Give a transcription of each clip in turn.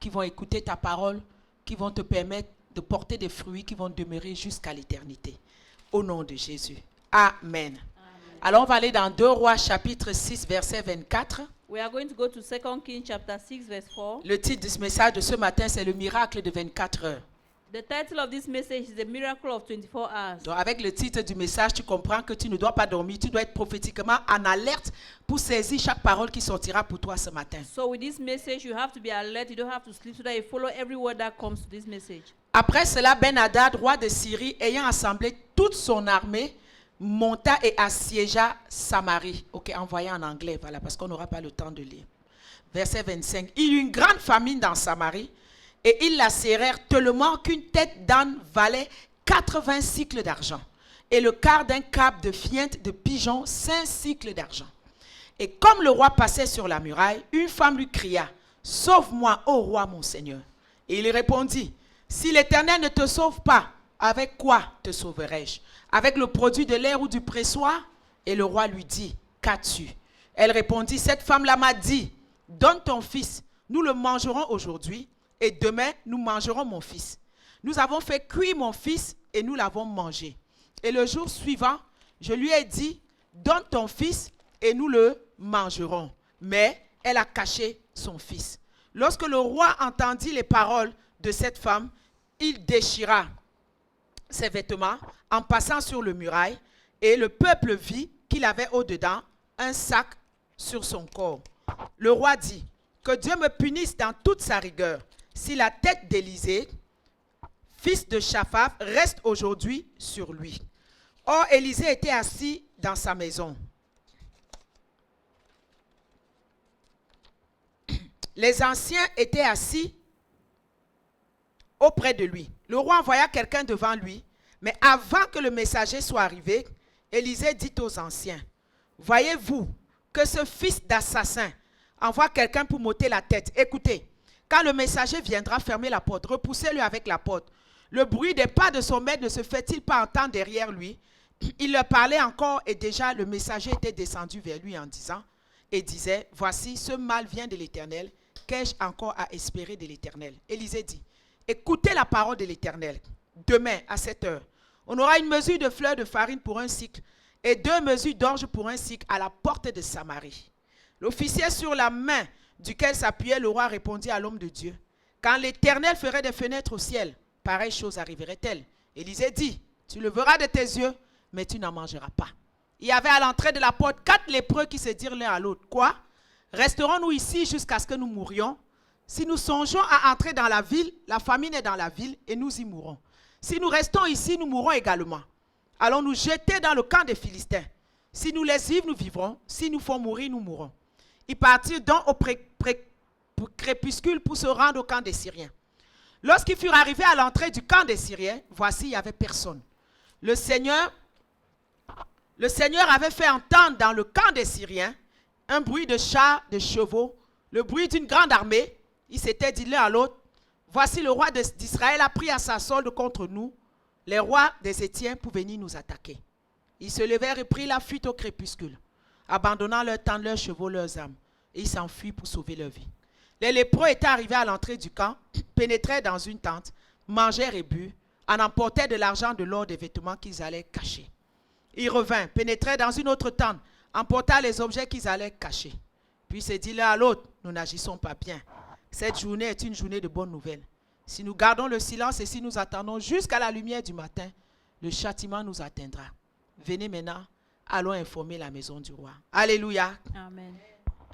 qui vont écouter ta parole, qui vont te permettre de porter des fruits qui vont demeurer jusqu'à l'éternité. Au nom de Jésus. Amen. Alors on va aller dans 2 Rois chapitre 6 verset 24. We are going to go to 2 Kings chapter 6 verse 4. Le titre de ce message de ce matin, c'est le miracle de 24 heures. The title of this message is The Miracle of 24 Hours. Donc avec le titre du message, tu comprends que tu ne dois pas dormir, tu dois être prophétiquement en alerte pour saisir chaque parole qui sortira pour toi ce matin. So with this message, you have to be alert. You don't have to sleep so that you follow every word that comes to this message. Après cela, Ben-Hadad, roi de Syrie, ayant assemblé toute son armée, monta et assiégea Samarie. Ok, envoyé en anglais, voilà, parce qu'on n'aura pas le temps de lire. Verset 25. Il y eut une grande famine dans Samarie, et ils la serrèrent tellement qu'une tête d'âne valait 80 cycles d'argent, et le quart d'un câble de fiente de pigeon 5 cycles d'argent. Et comme le roi passait sur la muraille, une femme lui cria, « Sauve-moi, ô roi mon Seigneur. » Et il répondit, « Si l'Éternel ne te sauve pas, avec quoi te sauverai-je? Avec le produit de l'air ou du pressoir? » Et le roi lui dit, « Qu'as-tu? » Elle répondit, « Cette femme-là m'a dit, donne ton fils, nous le mangerons aujourd'hui, et demain nous mangerons mon fils. Nous avons fait cuire mon fils et nous l'avons mangé. Et le jour suivant, je lui ai dit, donne ton fils et nous le mangerons. Mais elle a caché son fils. Lorsque le roi entendit les paroles de cette femme, il déchira ses vêtements en passant sur le muraille, et le peuple vit qu'il avait au-dedans un sac sur son corps. Le roi dit, que Dieu me punisse dans toute sa rigueur, si la tête d'Élisée, fils de Shaphat, reste aujourd'hui sur lui. Or, Élisée était assis dans sa maison. Les anciens étaient assis auprès de lui. Le roi envoya quelqu'un devant lui, mais avant que le messager soit arrivé, Élisée dit aux anciens, « Voyez-vous que ce fils d'assassin envoie quelqu'un pour m'ôter la tête. Écoutez, quand le messager viendra fermer la porte, repoussez-le avec la porte. Le bruit des pas de son maître ne se fait-il pas entendre derrière lui? » Il leur parlait encore et déjà le messager était descendu vers lui en disant, et disait, « Voici, ce mal vient de l'Éternel. Qu'ai-je encore à espérer de l'Éternel? » Élisée dit, « Écoutez la parole de l'Éternel. Demain, à 7 heures, on aura une mesure de fleurs de farine pour un cycle et 2 mesures d'orge pour un cycle à la porte de Samarie. » L'officier sur la main duquel s'appuyait le roi répondit à l'homme de Dieu, « Quand l'Éternel ferait des fenêtres au ciel, pareille chose arriverait-elle? » Élisée dit, « Tu le verras de tes yeux, mais tu n'en mangeras pas. » Il y avait à l'entrée de la porte 4 lépreux qui se dirent l'un à l'autre, « Quoi? Resterons-nous ici jusqu'à ce que nous mourions? Si nous songeons à entrer dans la ville, la famine est dans la ville et nous y mourrons. Si nous restons ici, nous mourrons également. Allons nous jeter dans le camp des Philistins. Si nous les vivons, nous vivrons. Si nous font mourir, nous mourrons. » Ils partirent donc au crépuscule pour se rendre au camp des Syriens. Lorsqu'ils furent arrivés à l'entrée du camp des Syriens, voici, il n'y avait personne. Le Seigneur avait fait entendre dans le camp des Syriens un bruit de chars, de chevaux, le bruit d'une grande armée. Ils s'étaient dit l'un à l'autre, voici le roi d'Israël a pris à sa solde contre nous, les rois des Hétiens, pour venir nous attaquer. Ils se levèrent et prirent la fuite au crépuscule, abandonnant leurs tentes, leurs chevaux, leurs âmes, et ils s'enfuient pour sauver leur vie. Les lépreux étaient arrivés à l'entrée du camp, pénétrèrent dans une tente, mangèrent et burent, en emportèrent de l'argent, de l'or, des vêtements qu'ils allaient cacher. Ils revinrent, pénétrèrent dans une autre tente, emportèrent les objets qu'ils allaient cacher. Puis se dit l'un à l'autre, nous n'agissons pas bien. Cette journée est une journée de bonnes nouvelles. Si nous gardons le silence et si nous attendons jusqu'à la lumière du matin, le châtiment nous atteindra. Venez maintenant, allons informer la maison du roi. Alléluia. Amen.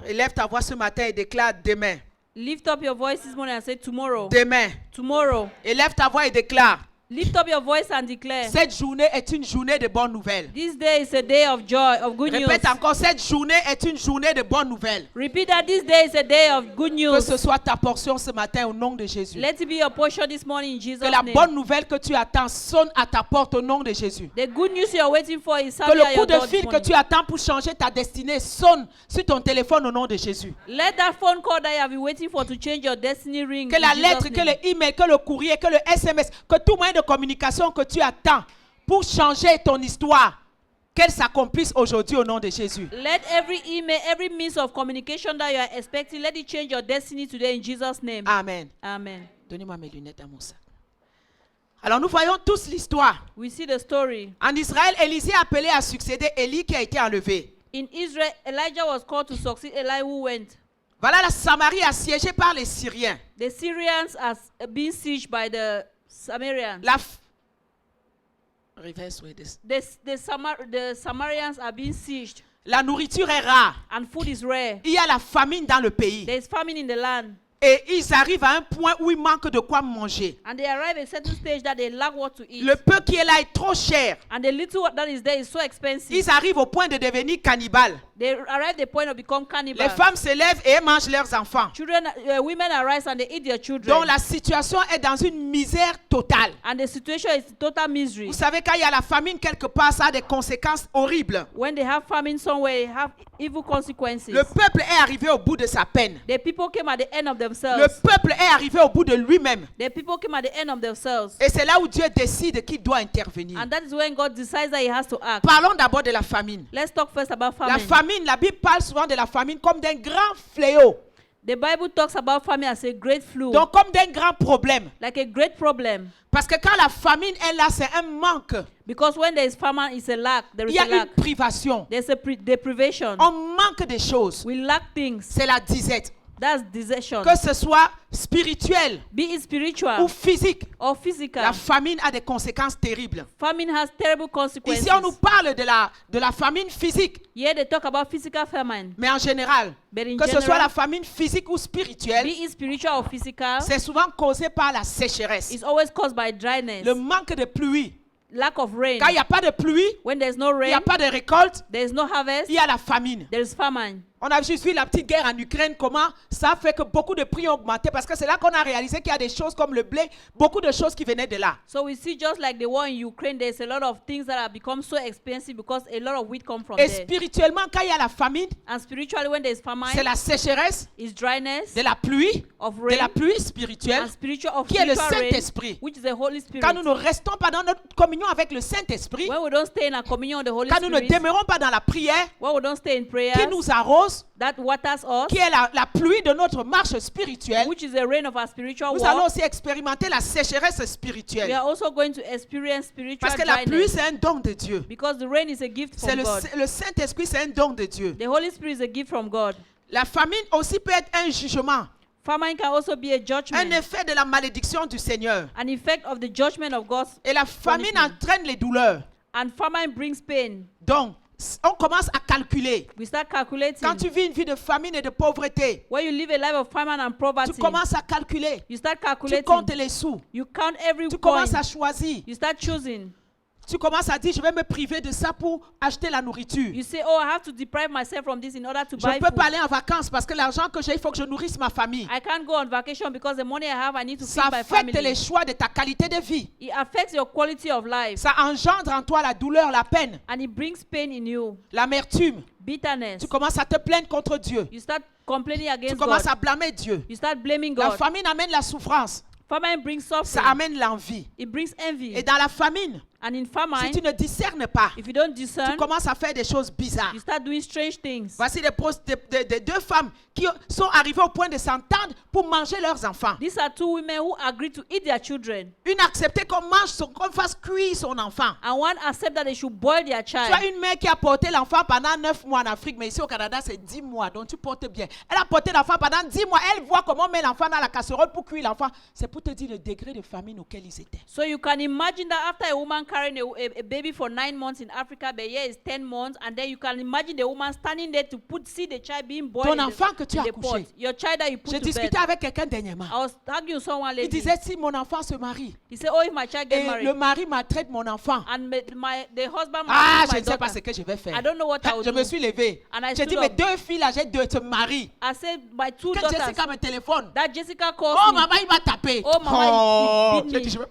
Élève ta voix ce matin et déclare demain. Lift up your voice this morning and say tomorrow. Demain. Tomorrow. Élève ta voix et déclare. Lift up your voice and declare. Cette journée est une journée de bonnes nouvelles. This day is a day of joy, of good news. Répète encore, cette journée est une journée de bonnes nouvelles. Repeat that this day is a day of good Que news. ce soit ta portion ce matin au nom de Jésus. Let it be your portion this morning in Jesus' Que la name. bonne nouvelle que tu attends sonne à ta porte au nom de Jésus. The good news you are waiting for is Que sounding at le your coup de door this fil que morning. tu attends pour changer ta destinée sonne sur ton téléphone au nom de Jésus. Let that phone call that you have been waiting for to change your destiny ring. Que in la Jesus' lettre, que name. le email, que le courrier, que le SMS, que tout moyen de communication que tu attends pour changer ton histoire Qu'elles s'accomplissent aujourd'hui au nom de Jésus. Let every email, every means of communication that you are expecting, let it change your destiny today in Jesus' name. Amen. Amen. Donnez-moi mes lunettes à mon sac. Alors nous voyons tous l'histoire. We see the story. En Israël, Élisée a appelé à succéder Élie qui a été enlevé. In Israel, Elijah was called to succeed Eli who went. Voilà la Samarie assiégée par les Syriens. The Syrians are being sieged by the Samaritans. Reverse way this. The Samaritans are being sieged, La nourriture est rare. and food is rare. Il y a la famine dans le pays. There is famine in the land, Et ils arrivent à un point où il manque de quoi manger. and they arrive at a certain stage that they lack what to eat. Le peu qui est là est trop cher. And the little that is there is so expensive. Ils arrivent au point de devenir cannibales. They arrive at the point of become Les cannibals. femmes se lèvent et elles mangent leurs enfants. Women arise and they eat their children. Donc la situation est dans une misère totale. And the situation is total misery. Vous savez, quand il y a la famine quelque part, ça a des conséquences horribles. When they have famine somewhere, it have evil consequences. Le peuple est arrivé au bout de sa peine. The people came at the end of Le themselves. peuple est arrivé au bout de lui-même. The people came at the end of themselves. Et c'est là où Dieu décide qu'il doit intervenir. And that is when God decides that he has to act. Parlons d'abord de la famine. Let's talk first about La famine. famine, la Bible parle souvent de la famine comme d'un grand fléau. The Bible talks about famine as a great flu, Donc comme d'un grand problème. like a great problem. Parce que quand la famine est là, c'est un manque. Because when there is famine, it's a lack. There Il is y a a une lack. privation. There's a deprivation. On manque de choses. We lack things. C'est la disette. That's desertion. Que ce soit spirituel Be it ou spiritual physique, or physical. la famine a des conséquences terribles. Famine has terrible consequences. Ici, on nous parle de la famine physique, Here they talk about physical famine. mais en général, But in que ce soit general, la famine physique ou spirituelle, be it spiritual or physical, c'est souvent causé par la sécheresse, it's always caused by dryness, le manque de pluie. lack of rain. Quand il n'y a pas de pluie, When there's no il n'y a rain, pas de récolte, there is no harvest, il y a la famine. there is famine. On a juste vu la petite guerre en Ukraine, comment ça fait que beaucoup de prix ont augmenté, parce que c'est là qu'on a réalisé qu'il y a des choses comme le blé, beaucoup de choses qui venaient de là. So we see just like the war in Ukraine, there's a lot of things that have become so expensive because a lot of wheat come from Et there. spirituellement, quand il y a la famine, And spiritually, when there's famine, c'est la sécheresse, is dryness de la pluie, of de rain, la pluie spirituelle, and spiritual of qui est le spiritual rain, Saint-Esprit. which is the Holy Spirit. Quand nous ne restons pas dans notre communion avec le Saint-Esprit, When we don't stay in a communion with the Holy quand nous ne Spirit, demeurons pas dans la prière, when we don't stay in prayer, qui nous arrose, that waters us, qui est la pluie de notre marche spirituelle, which is the rain of our spiritual nous allons walk, aussi expérimenter la sécheresse we spirituelle. are also going to experience spiritual Parce que la pluie, dryness. c'est un don de Dieu. Because the rain is a gift C'est from God. le Saint-Esprit, c'est un don de Dieu. The Holy Spirit is a gift from God. La famine aussi peut être un jugement, Famine can also be a un judgment, effet de la malédiction du Seigneur. an effect of the judgment of God. Et la famine punishment. entraîne les douleurs. And famine brings pain. Donc, on commence à calculer. We start calculating. Quand tu vis une vie de famine et de pauvreté, When you live a life of famine and tu poverty, commences à calculer. you start Tu calculating. comptes les sous. You count every Tu coin. commences à choisir. You start choosing. Tu commences à dire, je vais me priver de ça pour acheter la nourriture. You say, oh, I have to deprive myself from this in order to Je buy ne peux food. pas aller en vacances parce que l'argent que j'ai, il faut que je nourrisse ma famille. I can't go on vacation because the money I have, I need to Ça feed my affecte family. les choix de ta qualité de vie. It affects your quality of life. Ça engendre en toi la douleur, la peine, And it brings pain in you. l'amertume. Bitterness. Tu commences à te plaindre contre Dieu. You start complaining Tu against commences God. à blâmer Dieu. You start blaming La God. famine amène la souffrance. Famine brings Ça suffering. amène l'envie. It brings envy. Et dans la famine, And in si famine, tu ne discernes pas, if you don't tu discern, commences à faire des choses bizarres. you start doing strange things. Voici des deux femmes qui sont arrivées au point de s'entendre pour manger leurs enfants. These are two women who agreed to eat their children. Une acceptait qu'on fasse cuire son enfant. And one accept that they should boil their Tu as child. une mère qui a porté l'enfant pendant 9 mois en Afrique, mais ici au Canada, c'est 10 mois, donc tu portes bien. Elle a porté l'enfant pendant 10 mois. Elle voit comment on met l'enfant dans la casserole pour cuire l'enfant. C'est pour te dire le degré de famine auquel ils étaient. So you can imagine that after a woman carrying a baby for 9 months in Africa, the year is 10 months, and then you can imagine the woman standing there to see the child being boiled Ton enfant que tu in as the pot. accouché. Your child that you put J'ai to discuté bed. avec quelqu'un dernièrement. I was arguing with someone Il lately. disait, si mon enfant se marie He said, oh, if my child get et married, le mari maltraite mon enfant, and the husband ah, marries je my ne sais pas daughter, ce que je vais faire. I don't know what I will Je do. me suis levée. And I J'ai stood dit, mais up. 2 filles là, j'ai 2 se marient. I said, my two Quand daughters, Jessica me téléphone, that Jessica calls oh me. maman, il m'a tapé. Oh, maman, il J'ai beat dit, me.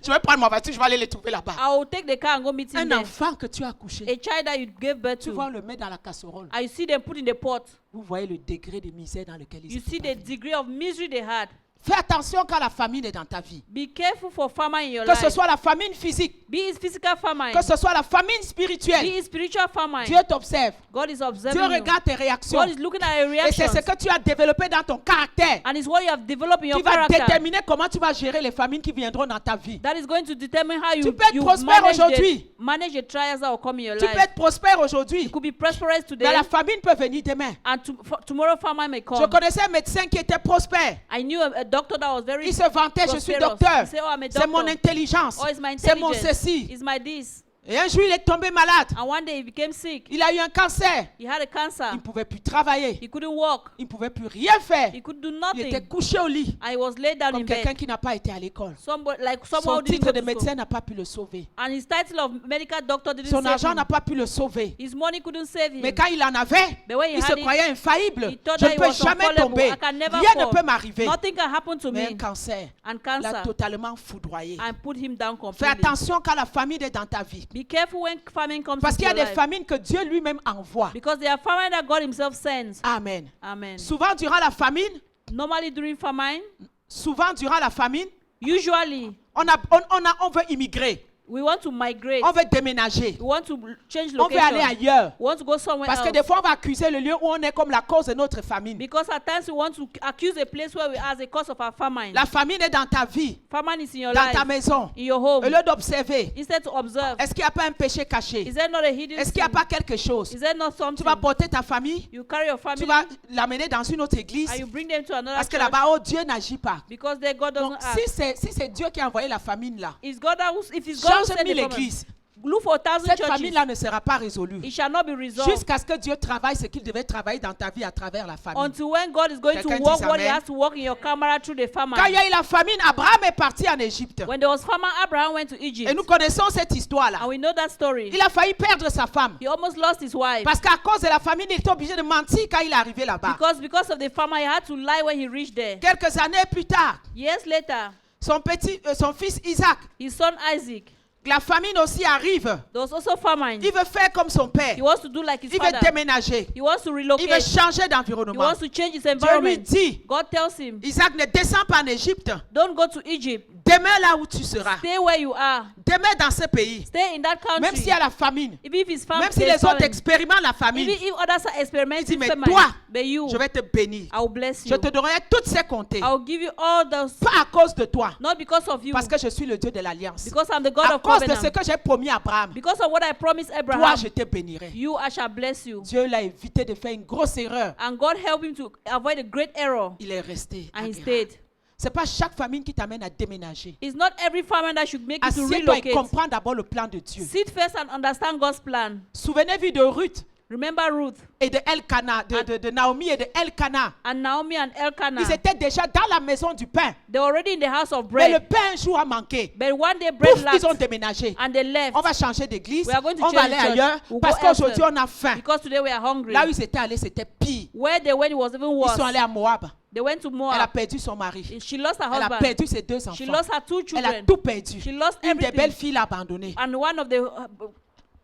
je vais prendre ma voiture, je vais aller les trouver là-bas. I will take the car and go meet him Un there. enfant que tu as accouché, A child that you gave birth tu vas to, le mettre dans la casserole. and you see them put in the pot. Vous voyez le degré de misère dans lequel ils You see étaient. the degree of misery they had. Fais attention quand la famine est dans ta vie. Be careful for famine in your Que ce life. soit la famine physique, Be it physical famine. que ce soit la famine Be spirituelle. it spiritual famine. Dieu t'observe. God is Dieu observing you. regarde tes réactions. God is looking at your Et c'est reactions. ce que tu as développé dans ton caractère And it's what you have developed in your qui va character. déterminer comment tu vas gérer les famines qui viendront dans ta vie. That is going to determine how Tu peux être you prospère aujourd'hui. manage the trials that will come in your Tu life. peux être prospère aujourd'hui, You could be prosperous today, mais la famine peut venir demain. and tomorrow famine may Je come. connaissais un médecin qui était prospère. I knew a doctor that was very Il se vantait, je suis prosperous. docteur. He said, oh, I'm a C'est mon doctor. intelligence. Oh, it's my C'est mon intelligence. ceci. It's my this. Et un jour, il est tombé malade. And one day he became sick. Il a eu un cancer. He had a cancer. Il ne pouvait plus travailler. He couldn't walk. Il ne pouvait plus rien faire. He could do Il était nothing. couché au lit, And he was laid down in comme quelqu'un bed. qui n'a pas été à l'école. Somebody, like Son someone who didn't titre go de to school. médecin n'a pas pu le sauver. And his title of medical doctor didn't Son save argent him. n'a pas pu le sauver. His money couldn't save him. Mais quand il en avait, But when he il se had it, croyait infaillible. he thought Je ne that he peux was jamais unfallable. tomber. I can never Rien ne fall. peut m'arriver. Nothing can happen to Mais me. un cancer And l'a cancer. totalement foudroyé. And put him down Fais completely. attention quand la famine est dans ta vie. Be careful when famine comes Parce into qu'il y a your des life. famines que Dieu lui-même envoie. Because there are famine that God himself sends. Amen. Amen. Souvent durant la famine, Normally during famine, usually on veut immigrer. we want to migrate. On veut déménager. We want to change On veut aller location. ailleurs. We want to go somewhere Parce que else. des fois, on va accuser le lieu où on est comme la cause de notre famine. Because at times we want to accuse a place where we are as a cause of our famine. La famine est dans ta vie, Famine is in your dans life, ta maison. in your home. Au lieu d'observer, Instead to observe, est-ce qu'il n'y a pas un péché caché? is there not a hidden Est-ce qu'il n'y a sin? pas quelque chose? Is there not Tu something? vas porter ta famille, You carry your tu family vas l'amener dans une autre église. and you bring them to another Parce que church là-bas, oh, Dieu n'agit pas. because their God Donc, doesn't act. si c'est Dieu qui a envoyé la famine là, It's God that if it's God who change sent the 1000 famine, églises. look for 1,000 Cette churches. famine-là ne sera pas résolue. It shall not be resolved Jusqu'à ce que Dieu travaille ce qu'il devait travailler dans ta vie à travers la famine. until when God is going to Quelqu'un work dit what He amen. has to work in your camera through the famine. Quand il y a eu la famine, Abraham est parti en Égypte. When there was famine, Abraham went to Egypt. Et nous connaissons cette histoire-là. And we know that story. Il a failli perdre sa femme. He almost lost his wife. Parce qu'à cause de la famine, il était obligé de mentir quand il est arrivé là-bas. Because of the famine, he had to lie when he reached there. Quelques années plus tard, Years later, son fils Isaac, his son Isaac, la famine aussi arrive. there was also famine. Il veut faire comme son père. He wants to do like his Il veut father. déménager. He wants to Il veut relocate. changer He d'environnement. wants to change his Dieu lui environment. dit, God tells him, Isaac, ne descends pas en Égypte. don't go to Egypt. Demeure là où tu seras. Stay where you are. Demeure dans ce pays. Stay in that Même country. s'il y a la famine. Even if his family, Même si les autres expérimentent la famine. even if others are Il experimenting dit, mais famine, toi, but you, je vais te bénir. I will bless Je you. te donnerai toutes ces comptes. I will give you all those, Pas à cause de toi. not because of you, Parce que je suis le Dieu de l'alliance. because I'm the God À of cause de ce covenant. que j'ai promis à Abraham. Because of what I promised Toi, Abraham, je te bénirai. you, I shall bless you. Dieu l'a évité de faire une grosse erreur. And God helped him to avoid a great error. Il est resté. à And he Guérard. stayed. C'est pas chaque famine qui t'amène à déménager. It's not every famine that should make you to Assieds-toi et relocate. comprends d'abord le plan de Dieu. Sit first and understand God's plan. Souvenez-vous de Ruth Remember Ruth et de Elkana, de Naomi et de Elkana. and Naomi and Elkanah. Ils étaient déjà dans la maison du pain. They were already in the house of Mais le bread. pain un jour a manqué. But one day bread Pouf, ils ont lacked déménagé. and they left. On va changer d'église. We are going to On va change aller the church. ailleurs. We'll Parce go elsewhere. qu'aujourd'hui, on a faim. Because today we are hungry. Là où ils étaient allés, c'était pire. Where they went, it was even Ils worse. sont allés à Moab. They went to Elle a Moab. perdu son mari. She lost her Elle a husband. perdu ses deux She enfants. lost her two Elle a children. tout perdu. She lost Une des everything. belles filles l'a abandonnée. And one of the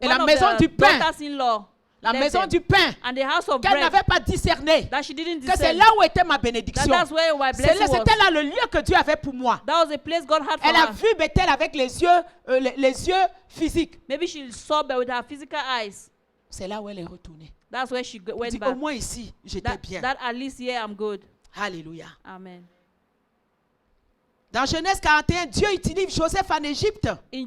Et la maison du pain. daughters-in-law La left maison them. du pain And the house of qu'elle bread n'avait pas discerné. that she didn't Que c'est discern. là où était ma bénédiction. That's where my blessing was. C'était là le lieu que Dieu avait pour moi. That was a place God had for Elle a her. vu Bethel avec les yeux physiques. Maybe she saw but with her physical eyes. C'est là où elle est retournée. That's where she Elle went dit, au back. moins ici, j'étais bien. That at least here I'm good. Alléluia. Amen. Dans Genèse 41, Dieu utilise Joseph en Égypte. In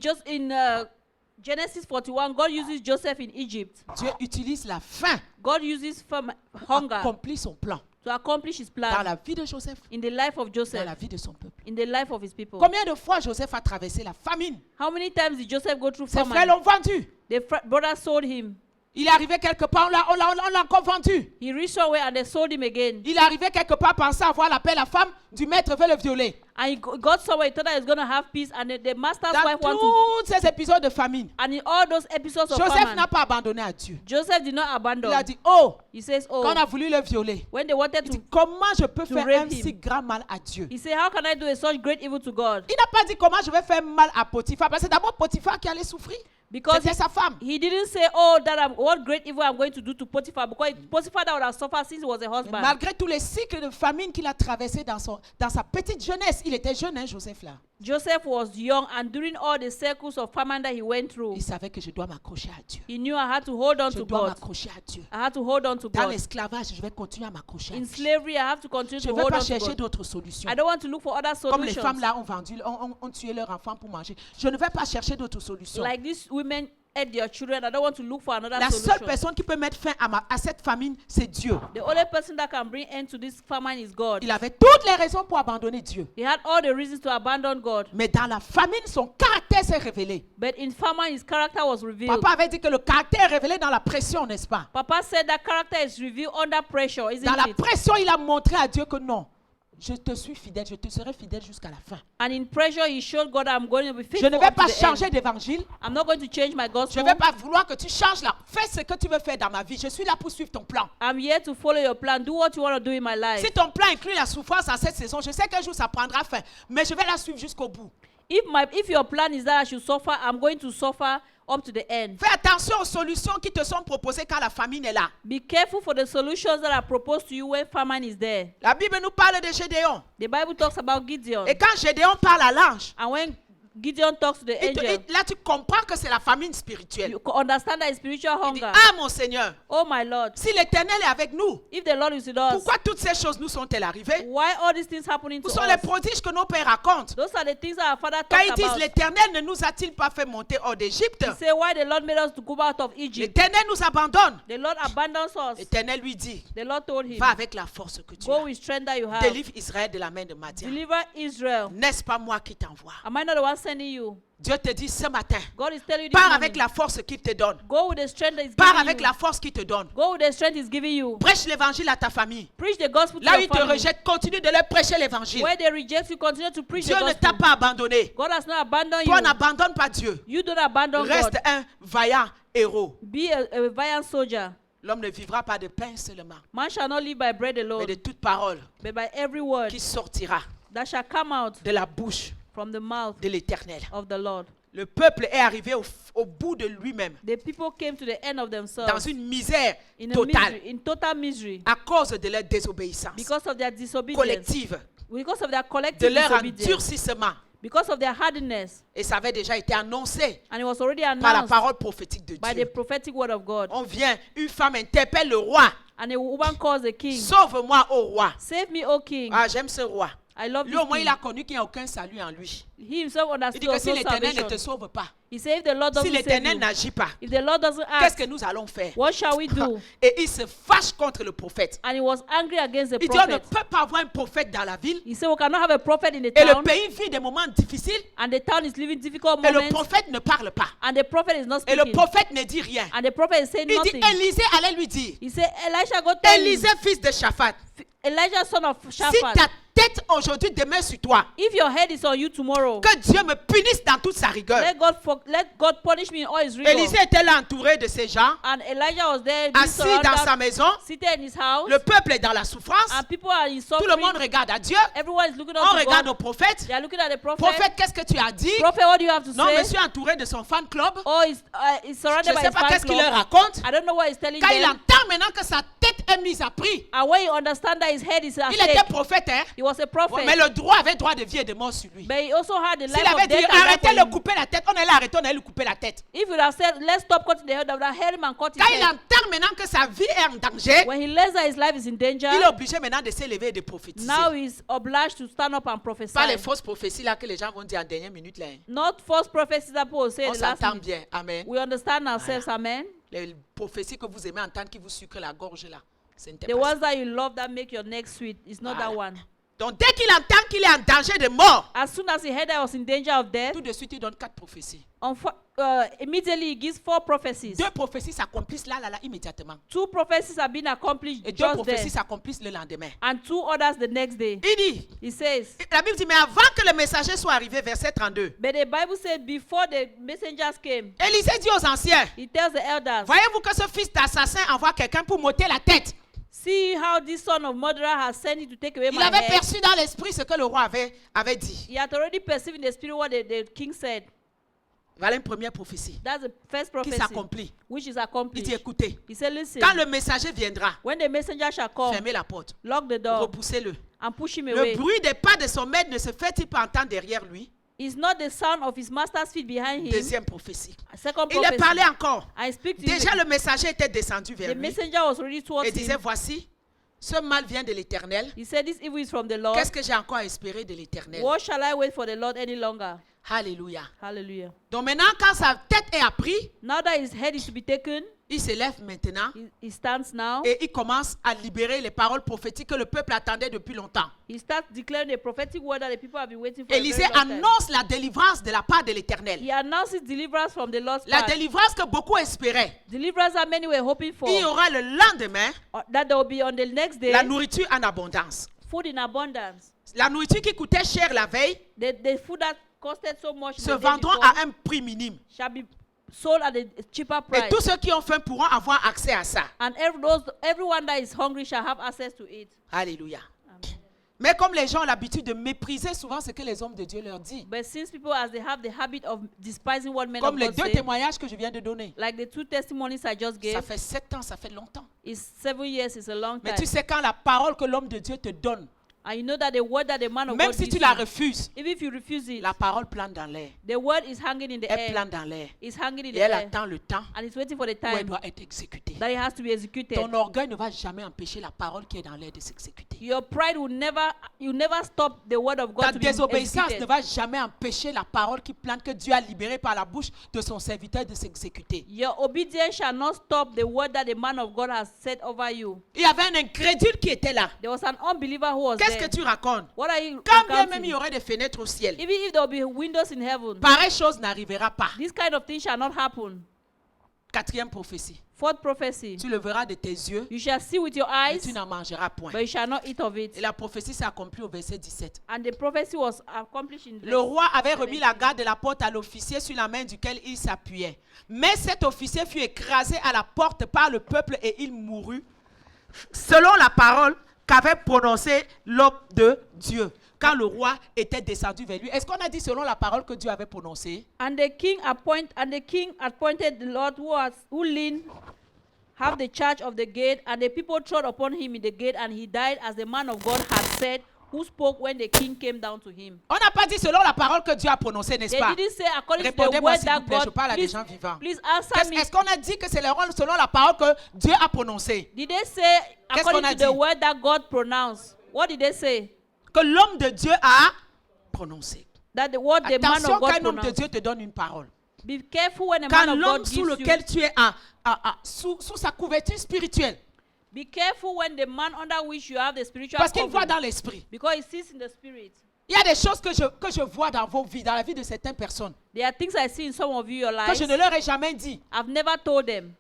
Genesis 41, God uses Joseph in Egypt. Dieu utilise la faim God uses pour hunger accomplir son plan. to accomplish his Dans plan la vie de Joseph, in the life of dans Joseph, la vie de son peuple. in the life of his people. Combien de fois Joseph a traversé la famine? How many times did Joseph go through Ses frères famine? l'ont vendu. The brothers sold him. Il est arrivé quelque part, on l'a encore vendu. He reached somewhere and they sold him again. Il est arrivé quelque part, pensant avoir la paix, la femme du maître veut le violer. And he got somewhere, he thought that he was going to have peace, and the master's Dans wife wanted to. tous ces épisodes de famine, And in all those episodes of Joseph famine, n'a pas abandonné à Dieu. Joseph did not Il abandon. a dit, oh, He says, quand on oh, a voulu le violer, when they wanted il to, dit, comment je peux to faire rape un him. si grand mal à Dieu? he said, how can I do a such great evil to God? Il n'a pas dit comment je vais faire mal à Potiphar, parce que c'est d'abord Potiphar qui allait souffrir. Because C'était sa femme. he didn't say, oh, what great evil I'm going to do to Potiphar, because Potiphar that would have suffered since he was a Mais husband. malgré tous les cycles de famine qu'il a traversés dans sa petite jeunesse, il était jeune, hein, Joseph là. Joseph was young, and during all the circles of famine that he went through, Il savait que je dois m'accrocher à Dieu. he knew I had to hold on Je to dois God. m'accrocher à Dieu. I had to hold on to Dans God. l'esclavage, je vais continuer à m'accrocher à In lui. slavery, I have to continue Je to ne veux hold pas on to chercher God. d'autres solutions. I don't want to look for other Comme les solutions. femmes là ont tué leur enfant pour manger. Je ne vais pas chercher d'autres solutions. Like these women ate their children, I don't want to look for another La seule solution. personne qui peut mettre fin à cette famine, c'est Dieu. The only person that can bring end to this famine is God. Il avait toutes les raisons pour abandonner Dieu. He had all the reasons to abandon God. Mais dans la famine, son caractère s'est révélé. But in famine, his character was revealed. Papa avait dit que le caractère est révélé dans la pression, n'est-ce pas? Papa said that character is revealed under pressure, isn't Dans la it? pression, il a montré à Dieu que non, je te suis fidèle, je te serai fidèle jusqu'à la fin. And in pressure, he showed God, I'm going to be Je faithful ne vais up to pas the changer end. d'évangile. I'm not going to change my Je gospel. ne vais pas vouloir que tu changes là. Fais ce que tu veux faire dans ma vie. Je suis là pour suivre ton plan. I'm here to follow your plan. Do what you want to do in my life. Si ton plan inclut la souffrance en cette saison, je sais qu'un jour ça prendra fin, mais je vais la suivre jusqu'au bout. If your plan is that I should suffer, I'm going to suffer up to the end. Fais attention aux solutions qui te sont proposées quand la famine est là. Be careful for the solutions that are proposed to you when famine is there. La Bible nous parle de Gédéon. The Bible talks about Gideon. Et quand Gédéon parle à l'ange, And when Gideon talks to the angel, là tu comprends que c'est la famine spirituelle. you understand that it's spiritual Il dit, hunger. ah mon Seigneur, Oh my Lord, si l'Éternel est avec nous, if the Lord is with us, pourquoi toutes ces choses nous sont-elles arrivées? why all these things happening to Où sont les us? prodiges que nos pères racontent? Those are the things that our father Quand talked ils disent, about. l'Éternel ne nous a-t-il pas fait monter hors d'Égypte? He said, why the Lord made us to go out of Egypt. L'Éternel nous abandonne. The Lord abandons us. L'Éternel lui dit, The Lord told him, va avec la force que tu go as. with strength that you have. Délivre Israël de la main de Madian. Deliver Israel. N'est-ce pas moi qui t'envoie? Am I not the one sending you? Dieu te dit ce matin, God is telling you this pars morning, avec la force qu'il te donne. go with the strength that He's Pars giving avec you. la force qu'il te donne. Go with the strength He's giving you. Prêche l'évangile à ta famille. Preach the gospel to Là où your ils te family. rejettent, continue de leur prêcher l'évangile. Where they reject you, continue to preach Dieu the ne t'a gospel. pas abandonné. God has not abandoned Toi you. n'abandonne pas Dieu. You don't abandon Reste God. un vaillant héros. Be a valiant soldier. L'homme ne vivra pas de pain seulement, Man shall not live by bread mais alone, de toute parole but by every word qui sortira that shall come out de la bouche from the mouth de l'Éternel. of the Lord. Le peuple est arrivé au bout de lui-même, The people came to the end of dans themselves une misère in a totale, misery, in total misery, à cause de leur désobéissance because of their disobedience, collective, because of their de collective leur disobedience, endurcissement. because of their hardness, Et ça avait déjà été annoncé and it was already par la announced parole prophétique de by the Dieu. prophetic word of God. On vient, une femme interpelle le roi. And a woman calls the king, Sauve-moi, ô roi. save me, O king. Ah, j'aime ce roi. I love Lui, this au moins, king. il a connu qu'il n'y a aucun salut en lui. He himself Il understood dit que si no l'Éternel ne salvation. te sauve pas, He said, if the Lord si doesn't save l'Éternel you, n'agit pas, if the Lord doesn't qu'est-ce act, que nous allons faire? what shall we do? Et il se fâche contre le prophète. And he was angry against the Il dit, on ne prophet. peut pas avoir un prophète dans la ville. He said, we cannot have a prophet in the Et le town, pays vit des moments difficiles. and the town is living difficult Et le moments, prophète ne parle pas. and the prophet is not Et le speaking, prophète ne dit rien. and the prophet is saying Il dit, nothing. Élisée allait lui dire. He said, Elisha, go tell him, Élisée, fils de Shaphat, Elijah, son of si Shaphat, ta tête aujourd'hui demeure sur toi, if your head is on you tomorrow, que Dieu me punisse dans toute sa rigueur. let God punish me in all his rigor. Élisée était là entouré de ses gens, And Elijah was there, being assis dans sa surrounded, maison. seated in his house, Le peuple est dans la souffrance. and people are in Tout le suffering. monde regarde à Dieu. Everyone is looking On up to regarde God. au prophète. They are looking at the prophet. Prophète, qu'est-ce que tu as dit? Prophet, what do you have to Non, say? monsieur entouré de son fan club. Oh, he's Je surrounded ne by sais his pas fan qu'est-ce qu'il leur club. raconte. I don't know what he's telling Quand il them. entend maintenant que sa tête est mise à prix. And when you understand that his head is at Il stake, était prophète, hein? he was a prophet. Ouais, mais le droit avait droit de vie et de mort sur lui. But he also had the S'il life avait of dit death and life arrêtez on de him. couper la tête, on allait arrêter, on allait lui couper la tête. If you have said, let's stop cutting the head, I would have held him and cut his Quand il head. entend maintenant que sa vie est en danger, When he learns that his life is in danger, il est obligé maintenant de s'élever et de prophétiser. now he's obliged to stand up and prophesy. Pas les fausses prophéties là que les gens vont dire en dernière minute là. Hein. Not false prophecies that people say On in the last s'entend minute. bien. Amen. We understand ourselves, amen. Les prophéties que vous aimez entendre qui vous sucrent la gorge là. Ce n'était The pas ça. ones that you love that make your neck sweet is not that Voilà. one. Donc dès qu'il entend qu'il est en danger de mort, As soon as he heard that I was in danger of death, tout de suite il donne 4 prophéties. immediately he gives 4 prophecies. 2 prophéties s'accomplissent là immédiatement. 2 prophecies have been accomplished Et 2 just prophéties there, s'accomplissent le lendemain. and 2 others the next day. Il dit, He says, la Bible dit, mais avant que le messager soit arrivé, verset 32, but the Bible said before the messengers came, Élisée dit aux anciens, he tells the elders, voyez-vous que ce fils d'assassin envoie quelqu'un pour m'ôter la tête. see how this son of murderer has sent you to take away Il my avait head. perçu dans l'esprit ce que le roi avait dit. He had already perceived in the spirit what the king said. Voilà une première prophétie That's the first qui prophecy s'accomplit. which is Il dit, accomplished. écoutez, He said, listen, quand le messager viendra, when the messenger shall come, fermez la porte, lock the door repoussez-le. and push him Le away. bruit des pas de son maître ne se fait-il pas entendre derrière lui? Is not the sound of his master's feet behind him. Deuxième prophétie. Second Il est parlé prophecy. encore. I speak to Déjà, you. le messager était descendu The vers lui messenger was already towards et disait, him. voici, ce mal vient de l'Éternel. He said, this evil is from the Lord. Qu'est-ce que j'ai encore à espérer de l'Éternel? What shall I wait for the Lord any longer? Alléluia. Hallelujah. Donc maintenant, quand sa tête est apprise, Now that his head is to be taken, il se lève maintenant he stands now. et il commence à libérer les paroles prophétiques que le peuple attendait depuis longtemps. He starts declaring a prophetic word that the people have been waiting for a Élisée very long time. annonce la délivrance de la part de l'Éternel. He announces deliverance from the Lord's La part. délivrance que beaucoup espéraient. Deliverance that many were hoping for. Il y aura le lendemain That there will be on the next day la nourriture en abondance. food in abundance. La nourriture qui coûtait cher la veille The food that costed so much se the day vendront before à un prix minime. shall be sold at a cheaper Et price. tous ceux qui ont faim pourront avoir accès à ça. And everyone that is hungry shall have access to it. Alléluia. Amen. Mais comme les gens ont l'habitude de mépriser souvent ce que les hommes de Dieu leur disent, But since people, as they have the habit of despising what men comme of les God deux say, témoignages que je viens de donner, like the two testimonies I just ça gave, fait 7 ans, ça fait longtemps. is 7 years, is a long Mais time. tu sais, quand la parole que l'homme de Dieu te donne, And you know that the word that the man of même God si gives tu la you, refuses, even if you refuse it, la parole plane dans l'air. the word is hanging in the Elle air. plane dans l'air. It's hanging in Et the elle air. attend le temps And it's waiting for the où elle time doit être exécutée. that it has to be executed. Ton orgueil ne va jamais empêcher la parole qui est dans l'air de s'exécuter. Your pride will never stop the word of God Ta to be désobéissance ne executed. va jamais empêcher la parole qui plane que Dieu a libérée par la bouche de son serviteur de s'exécuter. Your obedience shall not stop the word that the man of God has said over you. Il y avait un incrédule qui était là. There was an unbeliever who was Qu'est-ce there. que tu racontes? What are you Quand bien même recounting? il y aurait des fenêtres au ciel, Even if there will be windows in heaven, pareille chose n'arrivera pas. this kind of thing shall not happen. Quatrième prophétie. Fourth prophecy. Tu le verras de tes yeux, You shall see with your mais eyes, tu n'en mangeras point. but you shall not eat of it. Et la prophétie s'est accomplie au verset 17. And the prophecy was accomplished in Le roi avait remis 17. la garde de la porte à l'officier sur la main duquel il s'appuyait. Mais cet officier fut écrasé à la porte par le peuple et il mourut, selon la parole qu'avait prononcée l'homme de Dieu, quand le roi était descendu vers lui. Est-ce qu'on a dit selon la parole que Dieu avait prononcée? And the king appointed the Lord who leaned have the charge of the gate, and the people trod upon him in the gate, and he died as the man of God had said, who spoke when the king came down to him. On n'a pas dit selon la parole que Dieu a prononcée, n'est-ce They pas? didn't say according to the Répondez-moi word s'il vous that plaît, je God. parle à des Please, gens vivants. please answer me. Est-ce qu'on a dit que c'est selon la parole que Dieu a prononcée? Did they say Qu'est-ce according qu'on a to the dit? word that God pronounced? What did they say? Que l'homme de Dieu a prononcé. That the word the man Attention of quand God un homme de pronounced. Dieu te donne une parole. Be careful when a Quand man of l'homme God sous gives lequel you. tu es sous sa couverture spirituelle, Be careful when the man under which you have the spiritual parce qu'il voit covering, dans l'esprit. because he sees in the spirit. Il y a des choses que je vois dans vos vies, dans la vie de certaines personnes, There are things I see in some of you, your que lives. je ne leur ai jamais dit. I've never told them.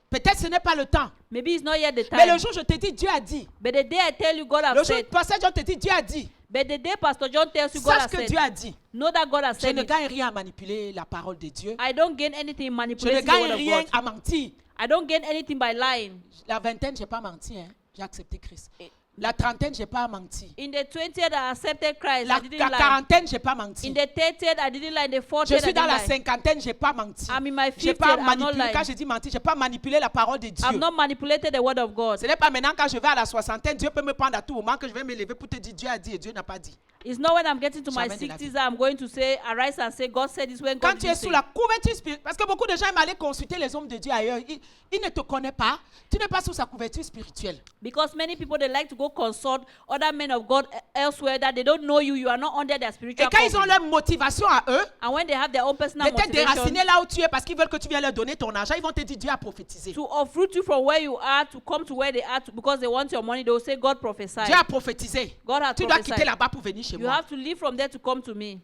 Peut-être ce n'est pas le temps. Maybe it's not yet the Mais time. le jour où je te dis, Dieu a dit. But the day I tell you God Le has jour où said. Pasteur John te dit, Dieu a dit. But the day Pastor John tells you God Sache has que said. Dieu a dit. Know that God has Je said ne it. gagne rien à manipuler la parole de Dieu. I don't gain anything Je ne manipulating the gagne word of rien God. à mentir. I don't gain anything by lying. La vingtaine, je n'ai pas menti. Hein. J'ai accepté Christ. Eh. La trentaine, je n'ai pas menti. In the 20th, I accepted Christ. I didn't La lie. quarantaine, je n'ai pas menti. In the 30th, I didn't lie. In the 40th, Je I suis dans didn't la lie. cinquantaine, je n'ai pas menti. I'm in my Je n'ai 50th, pas I'm not manipulé. Quand lying. je dis menti, je n'ai pas manipulé la parole de Dieu. I've not manipulated the word of God. Ce n'est pas maintenant quand je vais à la soixantaine, Dieu peut me prendre à tout moment que je vais me lever pour te dire Dieu a dit et Dieu n'a pas dit. It's not when I'm getting to my Jamais de la 60s that I'm going to say, arise and say, God said this when Quand God tu es didn't sous say. la couverture spirituelle, parce que beaucoup de gens aiment aller consulter les hommes de Dieu ailleurs. Ils ne te connaissent pas. Tu n'es pas sous sa couverture spirituelle. Because many people, they like to go consult other men of God elsewhere that they don't know you. You are not under their Et spiritual quand ils ont covering. leur motivation à eux, And when they have their own personal de te motivation déraciner là où tu es parce qu'ils veulent que tu viennes leur donner ton argent, ils vont te dire Dieu a prophétisé. to uproot you from where you are to come to where they are because they want your money, they will say, God prophesied. Dieu a prophétisé. God has Tu dois quitter prophesied. là-bas pour venir chez You moi. have to leave from there to come to me.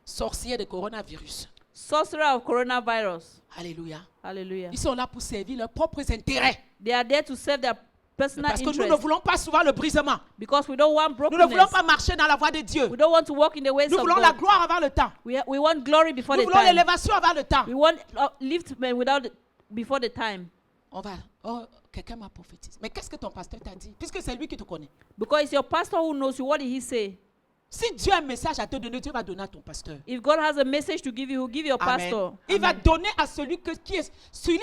Sorcier de coronavirus. Sorcerer of coronavirus. Alléluia. Hallelujah. Ils sont là pour servir leurs propres intérêts. They are there to serve their personal Parce que nous ne interest. voulons pas souvent le brisement. Because we don't want Nous ne voulons brokenness. pas marcher dans la voie de Dieu. We don't want to walk in the ways Nous of voulons la God. gloire avant le temps. We want glory before Nous the voulons time. l'élévation avant le temps. We want liftment before the time. On va. Oh, quelqu'un m'a prophétisé. Mais qu'est-ce que ton pasteur t'a dit? Puisque c'est lui qui te connaît. Because it's your pastor who knows you. What did he say? Si Dieu a un message à te donner, Dieu va donner à ton pasteur. If God has a message to give you, He'll give your Amen. pastor. Il va Amen. donner à celui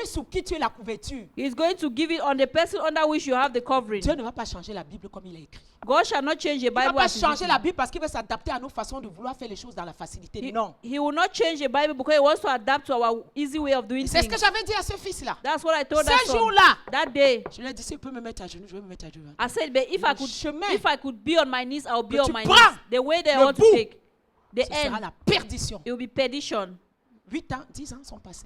sous qui tu es la couverture. He's going to give it on the person under which you have the covering. Dieu ne va pas changer la Bible comme il a écrit. God shall not change the Il ne va Bible pas as it's changer written. la Bible parce qu'il veut s'adapter à nos façons de vouloir faire les choses dans la facilité. Non. He will not change the Bible because He wants to adapt to our easy way of doing C'est ce que things. j'avais dit à ce fils-là. That's what I told that Ce son. jour-là, That day, je lui ai dit, si il peut me mettre à genoux, je vais me mettre à genoux. I said, but Le chemin if I could be on my knees, I'll be que on tu my prends, knees. The way they le want to bout, take, the Ce sera end, la perdition. it will be perdition. 8 ans, 10 ans sont passés.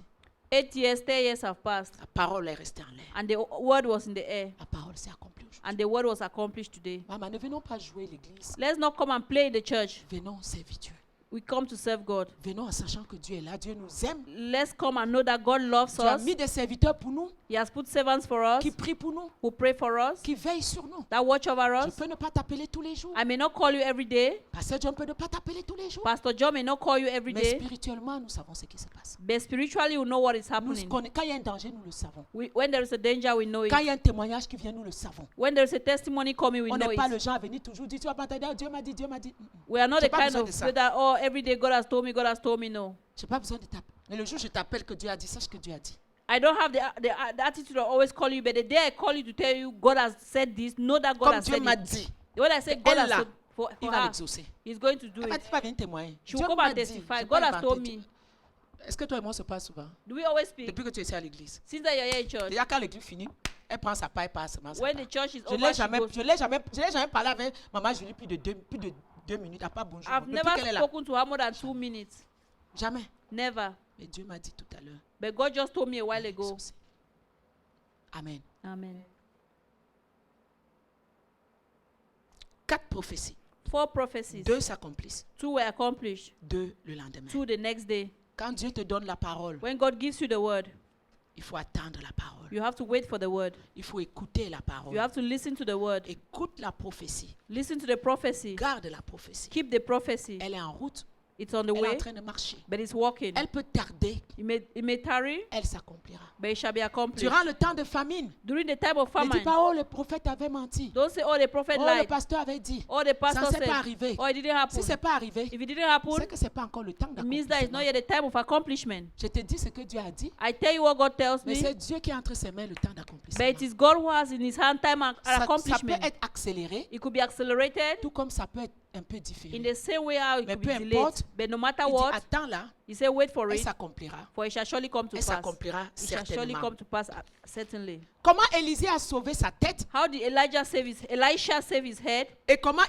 8 years, 10 years have passed, La parole est restée en l'air. and the word was in the air, La parole s'est accomplie aujourd'hui. and the word was accomplished today. Maman, ne venons pas jouer l'église. Let's not come and play in the church. Venons servir Dieu. We come to serve God. Venons en sachant que Dieu est là. Dieu nous aime. Let's come and know that God loves Dieu a us. mis des serviteurs pour nous, He has put servants for us, qui prient pour nous, who pray for us, qui veillent sur nous. that watch over Je us. peux ne pas t'appeler tous les jours. I may not call you every day. Pasteur John peut ne pas t'appeler tous les jours. Pastor John may not call you every Mais day. spirituellement, nous savons ce qui se passe. But spiritually, we know what is Nous happening. Quand il y a un danger, nous le savons. When there is a danger, we know Quand it. il y a un témoignage qui vient, nous le savons. When there is a testimony coming, we On know n'est pas it. le genre à venir toujours dire, tu vas pas t'aider, Dieu m'a dit, Dieu m'a dit. We are not J'ai the pas kind besoin of de ça. people that, oh, every day God has told me, God has told me, no. Je n'ai pas besoin de t'appeler. Mais le jour où je t'appelle que Dieu a dit, sache que Dieu a dit. I don't have the attitude of always calling you, but the day I call you to tell you God has said this, know that God Comme has Dieu said m'a it. dit, When I say Et God elle has là, said for il her, va l'exaucer. He's going to do Elle va it. pas venir témoigner. She will Dieu come m'a and dit, testify. j'ai God pas has told inventé. me. Est-ce que toi et moi on se parle souvent? Do we always speak? Depuis que tu es ici à l'église. Since that you're here in church, Déjà quand l'église finit, elle prend sa paille, passe. when the church is Je over, n'ai she jamais, goes. je l'ai jamais parlé avec maman Julie plus de deux minutes. À pas bonjour. I've Depuis never qu'elle est là. spoken to her more than 2 minutes. Jamais. Never. Mais Dieu m'a dit tout à l'heure. But God just told me a while ago. Amen. Amen. 4 prophéties. 4 prophecies. 2 s'accomplissent. 2 were accomplished. 2 le lendemain. 2 the next day. Quand Dieu te donne la parole, When God gives you the word, il faut attendre la parole. you have to wait for the word. Il faut écouter la You parole. have to listen to the word. Écoute la prophétie. Listen to the prophecy. Garde la prophétie. Keep the prophecy. Elle est en route. It's on the Elle est en way, train de marcher. but it's walking. Elle peut tarder. It may tarry, Elle s'accomplira. but it shall be accomplished. Durant le temps de famine, During the time of ne dis famine, pas, oh, le prophète avait menti. don't say, oh, the prophet Oh, le lied. pasteur avait dit. Oh, the Ça pastor ne s'est said, pas arrivé. oh, it didn't happen. Si ce n'est pas arrivé, If it didn't happen, c'est que ce n'est pas encore le temps it means that it's not d'accomplissement. yet the time of accomplishment. Je te dis ce que Dieu a dit, I tell you what God tells mais me, c'est Dieu qui a entre ses mains le temps but d'accomplissement. it is God who has in his hand time and Ça peut accomplishment. être accéléré, It could be accelerated tout comme ça peut être un peu in différé. the same way how it Mais could be peu delayed. importe, But no matter Il dit, what, attends là, he said, wait for elle it, s'accomplira. for it shall surely come to Elle pass. s'accomplira It shall surely certainement. come to pass, certainly. Comment Élisée a sauvé sa tête How did Elisha save his head? et comment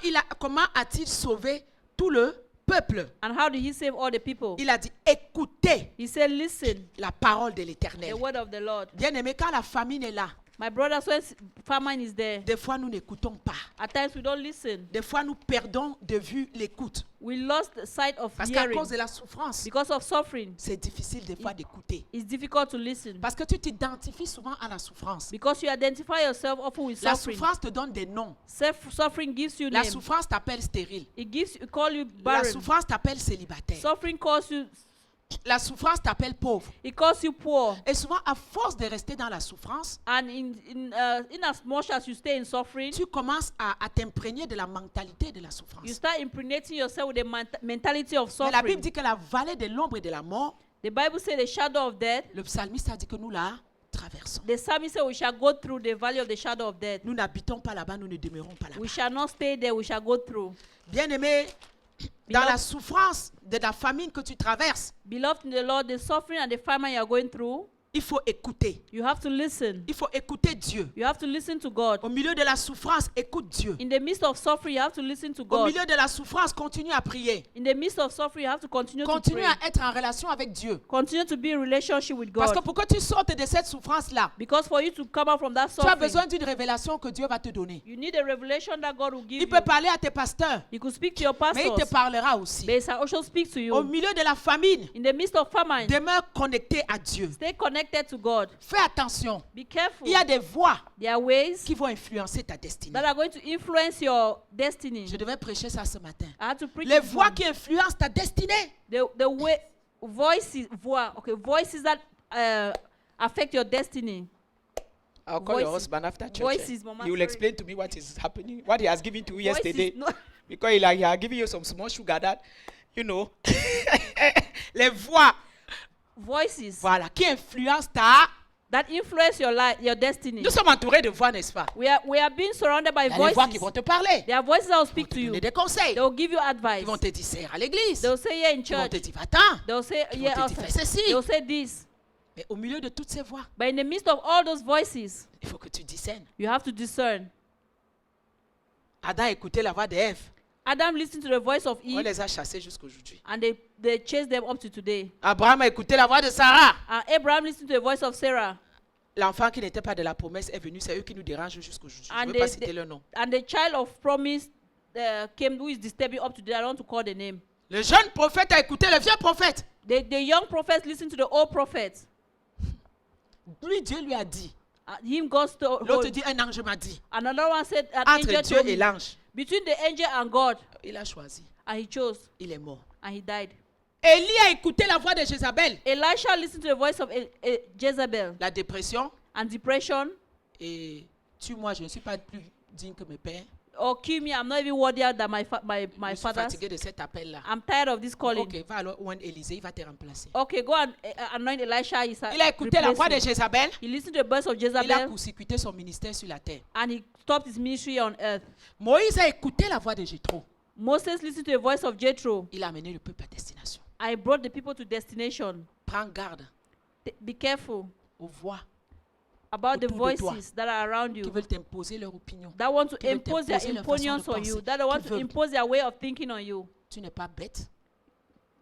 a-t-il sauvé tout le peuple? And how did he save all the people? Il a dit, écoutez He said, listen, la parole de the l'Éternel. word of the Lord. Bien aimé, quand la famine est là, My brothers, when famine is there, des fois nous n'écoutons pas. at times we don't listen. Des fois nous perdons de vue l'écoute. We lost the sight of Parce qu'à hearing cause de la souffrance, because of suffering. c'est difficile des fois d'écouter. It's difficult to listen Parce que tu t'identifies souvent à la souffrance. because you identify yourself often with La suffering. souffrance te donne des noms. Suffering gives you La name. souffrance t'appelle stérile. It call you La barren. souffrance t'appelle célibataire. Suffering calls you. La souffrance t'appelle pauvre. It calls you poor. Et souvent, à force de rester dans la souffrance, And in as much as you stay in suffering, tu commences à t'imprégner de la mentalité de la you souffrance. start impregnating yourself with the mentality of Mais la Bible suffering. dit que la vallée de l'ombre et de la mort, The Bible says the shadow of death. le psalmiste a dit que nous la traversons. The psalmist said we shall go through the valley of the shadow of death. Nous n'habitons pas là-bas, nous ne demeurons pas là-bas. We shall not stay there, we shall go through. Bien-aimé, dans Beloved- la souffrance de la famine que tu traverses, Beloved in the Lord, the suffering and the famine you are going through, il faut écouter. you have to listen. Il faut écouter Dieu. You have to listen to God. Au milieu de la souffrance, écoute Dieu. In the midst of suffering, you have to listen to Au God. milieu de la souffrance, continue à prier. In the midst of suffering, you have to continue to Continue pray. à être en relation avec Dieu. Continue to be in relationship with Parce que God. pour que tu sortes de cette souffrance-là, Because for you to come out from that tu as suffering, besoin d'une révélation que Dieu va te donner. you need a revelation that God will give Il you. peut parler à tes pasteurs, You could speak to your mais il te pastors, parlera aussi. but he also speak to Au you. milieu de la famine, In the midst of famine, demeure connecté à Dieu. stay connected to God. Fais attention. Be careful. Il y a des voix There are ways qui vont influencer ta destinée. that are going to influence your destiny. Je devais prêcher ça ce matin. I had to preach Les this voix one. qui influencent ta destinée. The way voices that affect your destiny. I'll call your husband after church, Voices, Mama, He will sorry. explain to me what is happening, what he has given to you Voices, yesterday. no, Because he like, yeah, giving you some small sugar that, you know, les voix, Voices voilà, qui influencent ta... that influence your life, your destiny. Nous sommes entourés de voix, n'est-ce pas? We are being surrounded by Il y a des voix qui voices. vont te parler. There are voices that will Ils vont speak te to you. donner des conseils. They will give you Ils advice. vont te dire, serre à l'église. They will say yeah in Ils vont church. te dire, va-t'en. They will say Ils yeah vont te dire, fais outside. ceci. They will say this. Mais au milieu de toutes ces voix, But in the midst of all those voices, il faut que tu discernes. you have to discern. Adam a écouté la voix d'Ève. Adam listened to the voice of On Eve, les a chassés jusqu'aujourd'hui. and they chased them up to today. Abraham a écouté la voix de Sarah. And Abraham listened to the voice of Sarah. L'enfant qui n'était pas de la promesse est venu. C'est eux qui nous dérangent jusqu'aujourd'hui. Je ne And veux pas they- citer leur nom. And the child of promise came, who is disturbing up to today. I don't want to call the name. Le jeune prophète a écouté le vieux prophète. The young prophets listened to the old prophets. Lui, Dieu lui a dit. Him God told. L'autre dit, un ange m'a dit. Another one said, an Entre angel Dieu told et me. l'ange, Between the angel and God, il a choisi. and he chose, Il est mort. and he died. Élie a écouté la voix de Jézabel. Elisha listened to the voice of Jezebel. La dépression. And depression, Et tue-moi, je ne suis pas plus digne que mes pères. or kill me, I'm not even worthier than my Je suis fathers. fatigué de cet appel-là. I'm tired of this calling. Ok, va alors où Élisée, il va te remplacer. Okay, go and anoint Elisha. Il a écouté la voix de Replace him. Jézabel. He listened to the voice of Il a Jezebel, court-circuité son ministère sur la terre. and he stopped his ministry on earth. Moïse a écouté la voix de Jéthro. Moses listened to the voice of Jethro. Il a amené le peuple à destination. I brought the people to destination. Prends garde Be careful aux voix about the Autour de toi. voices that are around qui you, veulent t'imposer leur opinion. that want to qui veulent impose their t'imposer leur façon de opinions on you, penser, that want qui to veulent- impose their way of thinking on you. Tu n'es pas bête.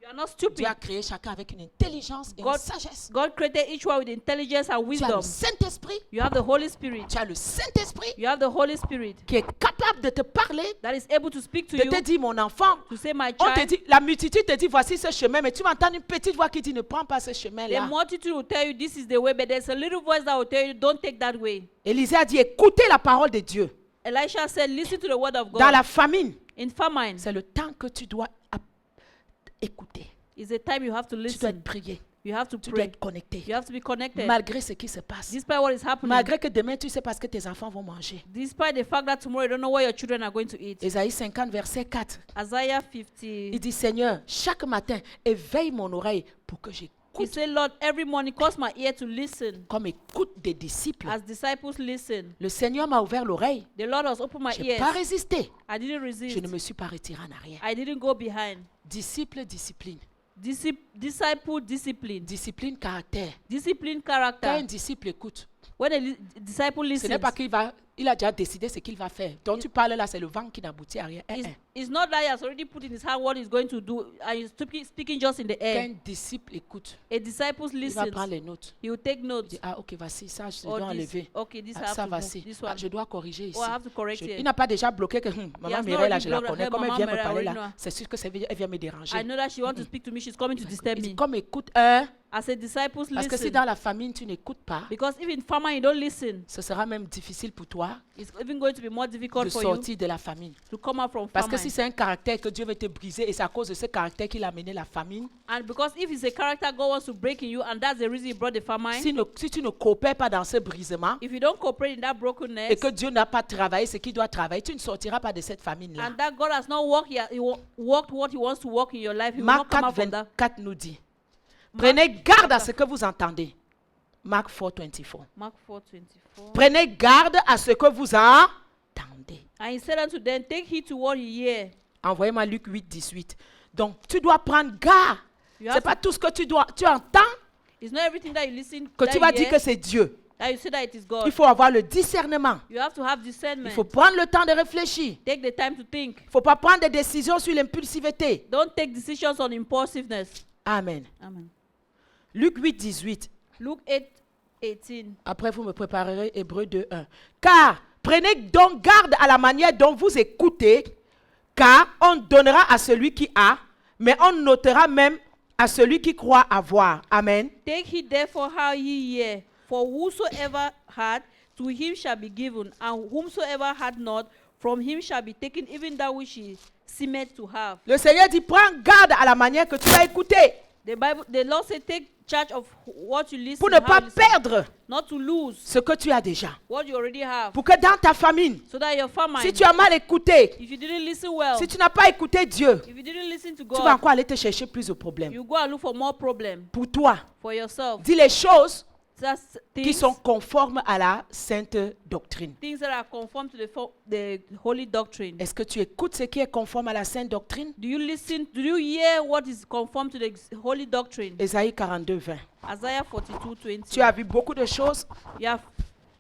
You are not Dieu stupid. a créé chacun avec une intelligence et une God- sagesse. God created each one with intelligence and Tu as wisdom. le Saint-Esprit. You have the Holy Spirit. Tu as le Saint-Esprit You have the Holy Spirit qui est capable de te parler, that is able to speak to de you, te dire, mon enfant, to say, my on te child. dit, la multitude te dit, voici ce chemin, mais tu vas entendre une petite voix qui dit, ne prends pas ce The chemin-là. multitude will tell you this is the way, but there's a little voice that will tell you don't take that way. Élisée a dit, écoutez la parole de Dieu. Elisha said, listen to the word of Dans God. la famine, In famine, c'est le temps que tu dois écouter. is the time you have to Tu dois listen. être prié. You have to Tu dois pray. être connecté. You have to be connected. Malgré ce qui se passe. Despite what is happening. Malgré que demain, tu sais pas ce que tes enfants vont manger. Despite the fact that tomorrow you don't know what your children are going to eat. Ésaïe 50, verset 4. Isaiah Il 50. dit, Seigneur, chaque matin, éveille mon oreille pour que He j'écoute said, Lord, every morning cause my ear to listen comme écoute des disciples. as disciples listen. Le Seigneur m'a ouvert l'oreille. The Lord has opened my Je n'ai pas ears. résisté. I didn't Je resist. ne me suis pas retiré en arrière. I didn't go behind. Disciple, discipline. Disciple discipline. Discipline, caractère. Discipline Quand un character. disciple écoute, When a disciple ce listens, n'est pas il a déjà décidé ce qu'il va faire. Donc tu parles là, c'est le vent qui n'aboutit à rien. it's not that he has already put in his heart what he's going to do and he's speaking just in the Quand air. un disciple écoute, A disciple il va listens. prendre les notes. He will take Il notes. dit, ah ok, voici, ça je Oh, dois this, enlever. okay, this I Ah, have ça to move. voici. This Ah, one. je dois corriger ici. Oh, I have to correct Il here. n'a pas déjà bloqué que maman has Mireille là, not je la already connais. blocked Comme her. elle vient me Maman parler Mireille, là, no. c'est sûr que elle vient me déranger. I know that she wants to speak to me. She's coming to disturb Il dit, me. comme écoute un, As a disciple, parce que si listen. dans la famine tu n'écoutes pas, Because if in famine you don't listen, ce sera même difficile pour toi it's even going to be more de difficult for you sortir de la famine. to come out from Parce que famine. si c'est un caractère que Dieu veut te briser et c'est à cause de ce caractère qu'il a amené la famine, And because if it's a character God wants to break in you, and that's the reason He brought the famine, si tu ne coopères pas dans ce brisement if you don't cooperate in that brokenness, et que Dieu n'a pas travaillé ce qu'il doit travailler, tu ne sortiras pas de cette famine-là. and that God has not worked, worked what He wants to work in your life, He will Marc not come 4, out from that. 24 nous dit, prenez garde à ce que vous entendez. Marc 4, 24. Mark 4:24. Prenez garde à ce que vous entendez. And He said unto them, take heed to what ye hear. Envoyez-moi Luc 8, 18. Donc, tu dois prendre garde. You Ce have n'est pas tout ce que tu entends It's not everything that you listen que that tu you vas dire hear, que c'est Dieu. that you say that it is Il God. faut avoir le discernement. You have to have Il discernment. faut prendre le temps de réfléchir. Take the time to think. Il ne faut pas prendre des décisions sur l'impulsivité. Don't take decisions on impulsiveness. Amen. Amen. Luc 8, 18. Luke 8:18. Après, vous me préparerez Hébreux 2, 1. Car prenez donc garde à la manière dont vous écoutez, car on donnera à celui qui a, mais on notera même à celui qui croit avoir. Amen. Take heed therefore how ye hear, for whosoever had, to him shall be given, and whomsoever had not, from him shall be taken even that which he seemeth to have. Le Seigneur dit, prends garde à la manière que tu vas écouter. The Lord said, take charge of what you listen, pour ne how pas you listen, perdre not to lose ce que tu as déjà. what you already have, Pour que dans ta famille, so that your family, si tu as mal écouté, if you didn't listen well, si tu n'as pas écouté Dieu, if you didn't listen to tu vas God, encore aller te chercher plus de problèmes. you go and look for more problems Pour toi, for yourself. dis les choses That's qui sont conformes à la sainte doctrine. things that are conform to the holy doctrine. Est-ce que tu écoutes ce qui est conforme à la sainte doctrine? Do you listen? Do you hear what is conform to the holy doctrine? Ésaïe 42, 20. Isaiah 42:20. Tu as vu beaucoup de choses, You have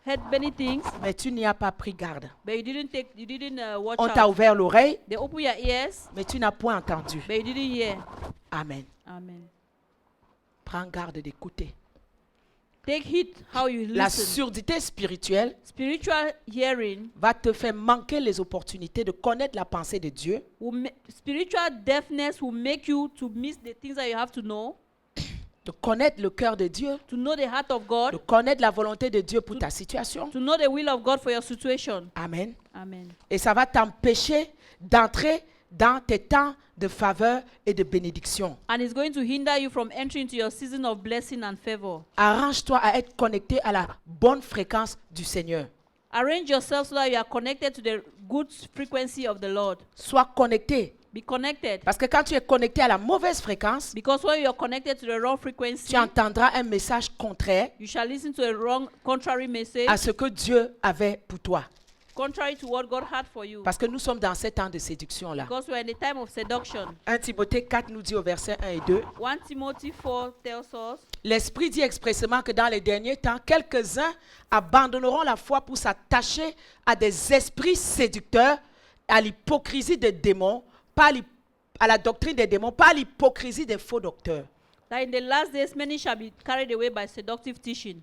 heard many things, mais tu n'y as pas pris garde. but you didn't watch On t'a out. ouvert l'oreille, They open your ears, mais tu n'as point entendu. but you didn't hear. Amen. Amen. Prends garde d'écouter. Take heed how you La listen. surdité spirituelle Spiritual hearing, va te faire manquer les opportunités de connaître la pensée de Dieu, spiritual deafness will make you to miss the things that you have to know de connaître le cœur de Dieu, the heart of de God, connaître la volonté de Dieu pour ta situation. to know the will of God for your situation. Amen. Amen. Et ça va t'empêcher d'entrer dans tes temps de faveur et de bénédiction. And it's going to hinder you from entering into your season of blessing and favor. Arrange-toi à être connecté à la bonne fréquence du Seigneur. Arrange yourself so that you are connected to the good frequency of the Lord. Sois connecté. Be connected. Parce que quand tu es connecté à la mauvaise fréquence, Because when you are connected to the wrong frequency, tu entendras un message contraire you shall listen to a wrong, contrary message, à ce que Dieu avait pour toi. contrary to what God had for you. Parce que nous sommes dans ce temps de séduction-là. Because we are in the time of seduction. 1 Timothée 4 nous dit au verset 1 et 2, 1 Timothy 4 tells us, l'Esprit dit expressément que dans les derniers temps, quelques-uns abandonneront la foi pour s'attacher à des esprits séducteurs, à l'hypocrisie des démons, à la doctrine des démons, pas à l'hypocrisie des faux docteurs. that in the last days many shall be carried away by seductive teaching.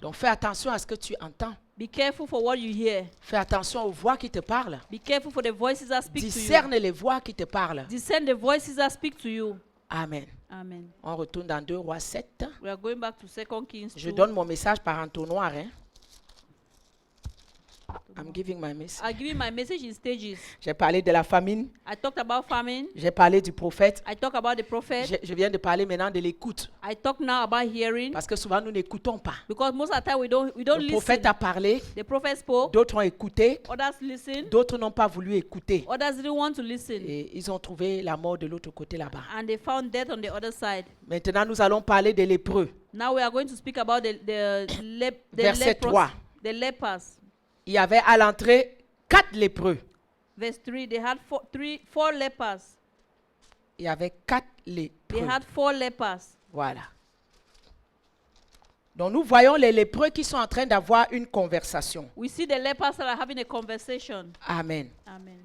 Donc fais attention à ce que tu entends. Be careful for what you hear. Fais attention aux voix qui te parlent. Be careful for the voices that speak to you. Discerne les voix qui te parlent. Discern the voices that speak to you. Amen. Amen. On retourne dans 2 Rois 7. We are going back to 2 Kings Je 2. donne mon message par entonnoir. Hein. I'm giving my message. I'll give you my message in stages. J'ai parlé de la famine. I talked about famine. J'ai parlé du prophète. I talk about the prophet. Je viens de parler maintenant de l'écoute. I talk now about hearing. Parce que souvent nous n'écoutons pas. Because most of the time we don't Le listen. prophète a parlé. The prophet spoke. D'autres ont écouté. Others listen. D'autres n'ont pas voulu écouter. Others didn't want to listen. Et ils ont trouvé la mort de l'autre côté là-bas. And they found death on the other side. Maintenant, nous allons parler des lépreux. Now we are going to speak about the Verset 3. The lepers. Il y avait à l'entrée 4 lépreux. Verse 3. They had four lepers. Il y avait 4 They lépreux. had 4 lepers. Voilà. Donc nous voyons les lépreux qui sont en train d'avoir une conversation. We see the lepers that are having a conversation. Amen. Amen.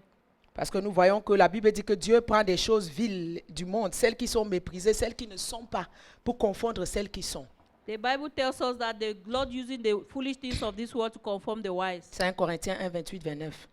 Parce que nous voyons que la Bible dit que Dieu prend des choses viles du monde, celles qui sont méprisées, celles qui ne sont pas, pour confondre celles qui sont. The Bible tells us that the Lord using the foolish things of this world to conform the wise. 5 Corinthiens 1, 28, 29.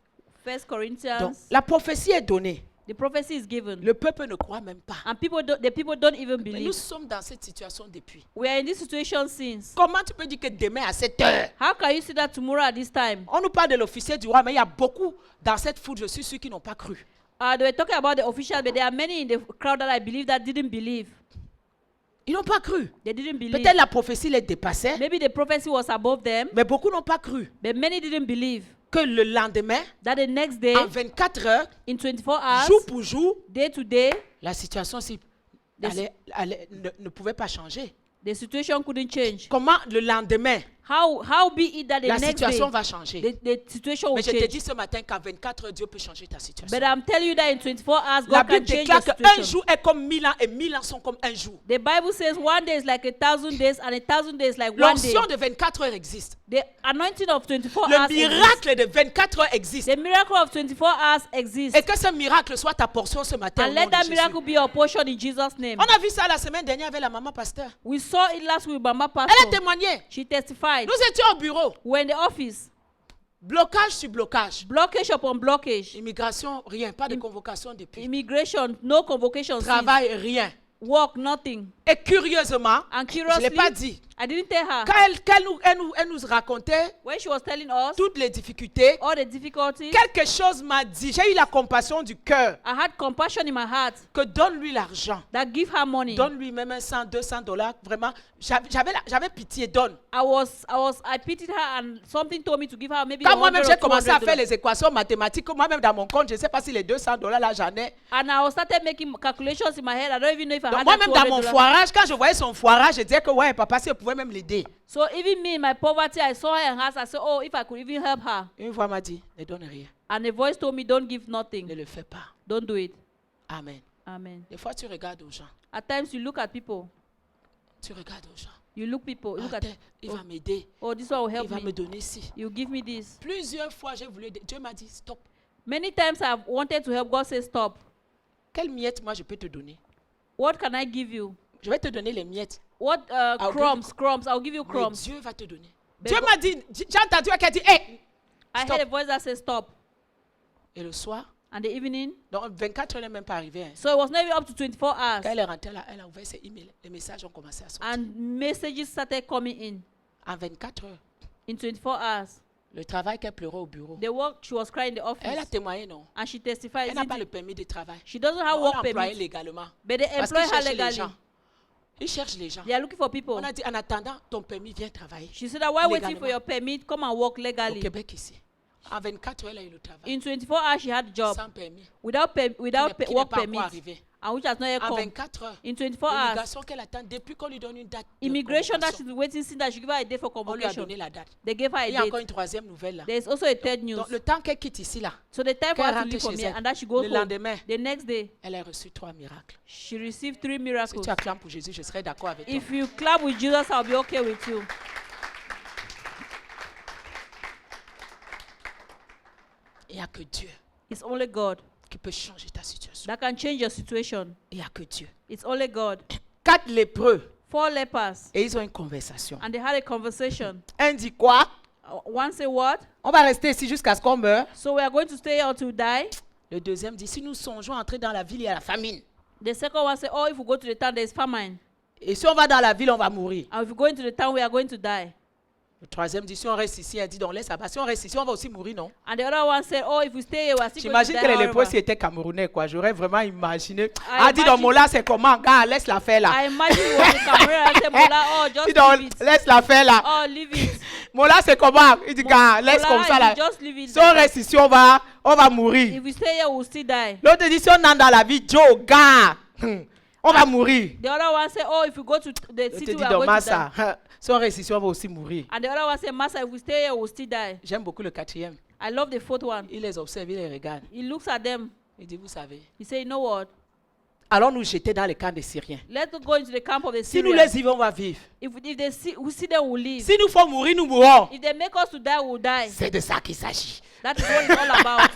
1 Corinthians. Donc la prophétie est donnée. The prophecy is given. Le peuple ne croit même pas. And the people don't even Mais nous believe. sommes dans cette situation depuis. We are in this situation since. Comment tu peux dire que demain à 7 heures, How can you see that tomorrow at this time? on nous parle de l'officier du roi, mais il y a beaucoup dans cette foule, je suis sûr, qui n'ont pas cru. They were talking about the officials, but there are many in the crowd that I believe that didn't believe. Ils n'ont pas cru. They didn't believe. Peut-être la prophétie les dépassait, Maybe the prophecy was above them, mais beaucoup n'ont pas cru but many didn't believe que le lendemain, that the next day, en 24 heures, in 24 hours, jour pour jour, day to day, la situation ne pouvait pas changer. the situation couldn't change. Comment le lendemain, How be it that the la next day, situation va changer? the situation will Mais je te change? dis ce matin qu'en 24 heures, Dieu peut changer ta situation. But I'm telling you that in 24 hours, La God can Bible change déclare the qu'un situation. jour est comme 1000 ans et 1000 ans sont comme un jour. The Bible says 1 day is like 1,000 days and 1,000 days like 1 day. L'onction de 24 heures existe. The anointing of 24 Le hours exists. miracle de 24 heures existe. The miracle of 24 hours exists. Et que ce miracle soit ta portion ce matin. And Au nom let de that Jésus. miracle be your portion in Jesus' name. On a vu ça la semaine dernière avec la maman pasteur. We saw it last week by my Elle a pastor. témoigné. She testified. Nous étions au bureau. We're in the office. Blocage sur blocage. Blockage upon blockage. Immigration, rien. Pas de convocation depuis. Immigration, no convocation. Travail, rien. Work, nothing. Et curieusement, And je ne l'ai curiously, pas dit, I I didn't tell her. Quand elle nous racontait When she was telling us toutes les difficultés, all the difficulties, quelque chose m'a dit. J'ai eu la compassion du cœur I had compassion in my heart que donne-lui l'argent. that give her money. Donne-lui même $100, $200. Vraiment, j'avais pitié, donne. I pitied her and something told me to give her maybe Quand moi-même $100 j'ai or commencé à faire $200. les équations mathématiques, moi-même dans mon compte, je ne sais pas si les $200 là j'en ai. And I started making calculations in my head. I don't even know if I Donc had moi-même dans mon $200. foirage, quand je voyais son foirage, je disais que ouais, papa, si elle pouvait même l'aider. So even me in my poverty, I saw her and asked, I said, oh, if I could even help her. Une voix m'a dit, ne donne rien, And a voice told me, don't give ne nothing. le fais pas. Don't do it. Amen. Amen. Des fois tu regardes aux gens, At times you look at people. tu regardes aux gens. You look people. Ah, Look at, il va m'aider, oh, this one will il help va me me. donner ci. You give me this. Plusieurs fois j'ai voulu aider. Dieu m'a dit, stop. Many times I've wanted to help. God says, stop. Quelle miette moi je peux te donner? What can I give you? Je vais te donner les miettes. What give crumbs? Crumbs. I'll give you Mais crumbs. Dieu va te donner. Mais Dieu go- m'a dit, j'ai entendu qu'elle dit, hé! I Stop. heard a voice that says, stop. Et le soir, And the evening. donc 24 heures n'est même pas arrivé. Hein. So it was not even up to 24 hours. Quand elle est rentrée là, elle a ouvert ses emails. Les messages ont commencé à sortir. And messages started coming in. En 24 heures, In 24 hours. le travail qu'elle pleurait au bureau. The work, she was crying in the Elle a office. témoigné, non? And she testified. Elle n'a isn't pas it? le permis de travail. She doesn't have On work l'a employée permit. légalement. But they Parce employ qu'ils her cherchent les legally. gens. Ils cherchent les gens. They are looking for people. On a dit, en attendant, ton permis, viens travailler. She said that while waiting Légalement. for your permit, come and work Au legally. Québec ici. En 24 heures, elle a eu le travail. In 24 hours, she had a job Sans permis. without Qui n'est work pas permit, encore arrivé. and which has not yet En come. 24 heures. In 24 hours, L'immigration qu'elle attend depuis qu'on lui donne une date. de immigration that convocation. she's waiting since that she give her a date for On lui a convocation. donné la date. They gave her Il y a a encore date. une troisième nouvelle là. There is also a third news. Donc le temps qu'elle quitte ici là, So the time for Qu'elle her to rentre leave from chez here elle. and that she goes Le home. lendemain, The next day, elle a reçu 3 miracles. she received 3 Si miracles. tu acclames pour Jésus, je serai d'accord avec toi. If you clap with Jesus, I'll be okay with you. Il n'y a que Dieu It's only God qui peut changer ta situation. that can change your situation. Il n'y a que Dieu. It's only God. 4 lépreux 4 lepers, et ils ont une conversation. and they had a conversation. Un dit quoi? One say what? On va rester ici jusqu'à ce qu'on meure. So we are going to stay here until we die. Le deuxième dit, si nous songeons entrer dans la ville, il y a la famine. The second one say, oh, if we go to the town, there is famine. Et si on va dans la ville, on va mourir. And if we go into the town, we are going to die. Le troisième dit, si on reste ici, elle dit, donc laisse là-bas. Si on reste ici, on va aussi mourir, non? And the other one said, oh, if we stay here, we are still going to J'imagine die. que les lépreux, however. s'ils étaient camerounais, quoi. J'aurais vraiment imaginé. I Ah, dis donc, imagine- Mola, c'est comment? Gars, laisse la faire là. I imagine it was a Cameroon. I said, Mola, oh, Dis just donc, leave it. laisse la faire là. Oh, leave it. Mola, c'est comment? Il dit, gars, laisse Mola, comme ça là. just leave it. Si on reste ici, on va mourir. If we stay here, we'll still die. L'autre dit, si on entre dans la vie, Joe, gars, on va mourir. The other one said, oh, if we go to the Je te city, dis, we are donc, going to die. Massa, si on reste ici, on va aussi mourir. And the other one said, Master, if we stay here, we'll still die. J'aime beaucoup le quatrième. I love the fourth one. Il les observe, il les regarde. He looks at them. Il dit, vous savez, He said, you know what? allons nous jeter dans les camps des Syriens. Let's go into the camp of the Si nous Syrians. les y vivons, on va vivre. If they see, we see them, we'll live. Si nous faut mourir, nous mourrons. If they make us to die, we'll die. C'est de ça qu'il s'agit. That is what it's all about.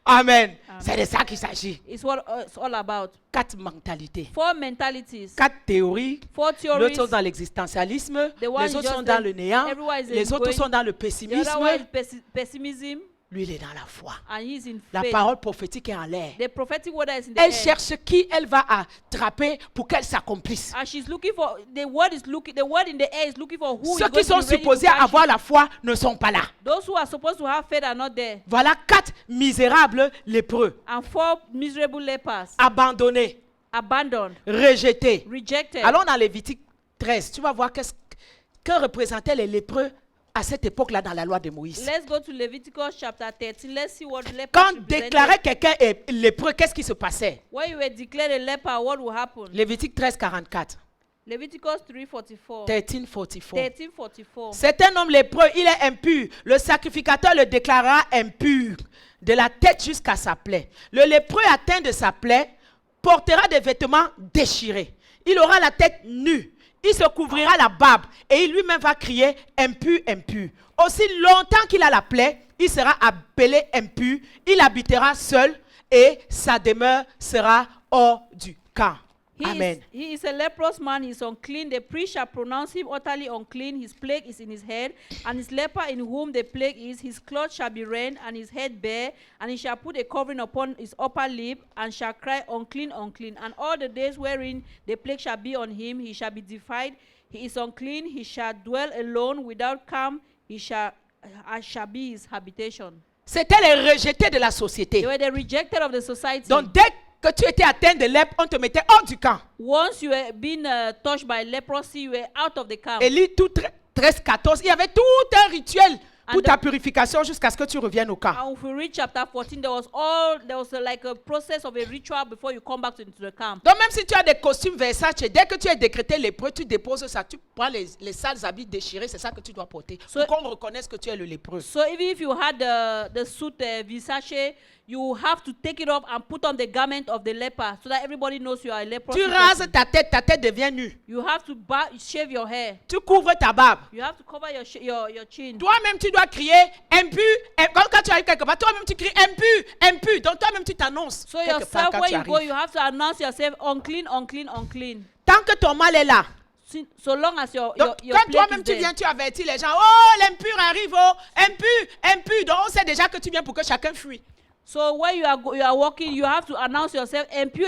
Amen. C'est de ça qu'il s'agit. It's what it's all about. 4 mentalités. 4 mentalities. 4 théories. 4 L'autre theories. sont dans l'existentialisme. The one Les is autres just sont dans the- le néant. everyone is Les autres going- sont dans le The pessimisme. other one is pessimism, Lui, il est dans la foi. and he is in La faith. parole prophétique est en l'air. The prophetic word is in the Elle air. cherche qui elle va attraper pour qu'elle s'accomplisse. And she's looking for the word in the air is looking for who Ceux is qui going sont to be ready to supposés catch avoir it. la foi ne sont pas là. Those who are supposed to have faith are not there. Voilà 4 misérables lépreux, And 4 miserable lepers, abandonnés, abandoned, rejetés. rejected. Allons dans Lévitique 13, tu vas voir que représentaient les lépreux à cette époque-là dans la loi de Moïse. Let's go to Leviticus chapter 13. Let's see what lepers Quand represented. déclarait quelqu'un est lépreux, qu'est-ce qui se passait? When you were declared a leper, what will happen? Lévitique 13, 44. Leviticus 3:44. 1344. 13:44. C'est un homme lépreux, il est impur. Le sacrificateur le déclarera impur de la tête jusqu'à sa plaie. Le lépreux atteint de sa plaie portera des vêtements déchirés. Il aura la tête nue. Il se couvrira la barbe et il lui-même va crier impur, impur. Aussi longtemps qu'il a la plaie, il sera appelé impur. Il habitera seul et sa demeure sera hors du camp. Amen. He is a leprous man, he is unclean. The priest shall pronounce him utterly unclean. His plague is in his head, and his leper in whom the plague is, his clothes shall be rent, and his head bare, and he shall put a covering upon his upper lip, and shall cry, unclean, unclean. And all the days wherein the plague shall be on him, he shall be defied. He is unclean, he shall dwell alone without camp, I shall be his habitation. C'était les rejetés de la société. They were the rejected of the society. Donc dès que tu étais atteint de lèpre, on te mettait hors du camp. Once you were being touched by leprosy, you were out of the camp. Élie tout 13-14, il y avait tout un rituel pour And ta purification jusqu'à ce que tu reviennes au camp. And if we read chapter 14, there was like a process of a ritual before you come back into the camp. Donc même si tu as des costumes Versace, dès que tu es décrété lépreux, tu déposes ça, tu prends les sales habits déchirés, c'est ça que tu dois porter. So- pour qu'on reconnaisse que tu es le lépreux. So even if you had the suit Versace, you have to take it off and put on the garment of the leper so that everybody knows you are a leper. Tu rases ta tête devient nue. You have to shave your hair. Tu couvres ta barbe. You have to cover your chin. Toi-même, tu dois crier impur. Quand tu arrives quelque part, toi-même, tu cries impur, impur. Donc toi-même, tu t'annonces. So quelque part yourself, quand when tu you go, arrives. you have to announce yourself unclean, unclean, unclean. Tant que ton mal est là. So long as your Donc, your quand plate toi-même is tu there. viens, tu avertis les gens. Oh, l'impur arrive, oh, impur, impur. Donc, on sait déjà que tu viens pour que chacun fuit. So when you are walking, you have to announce yourself impure,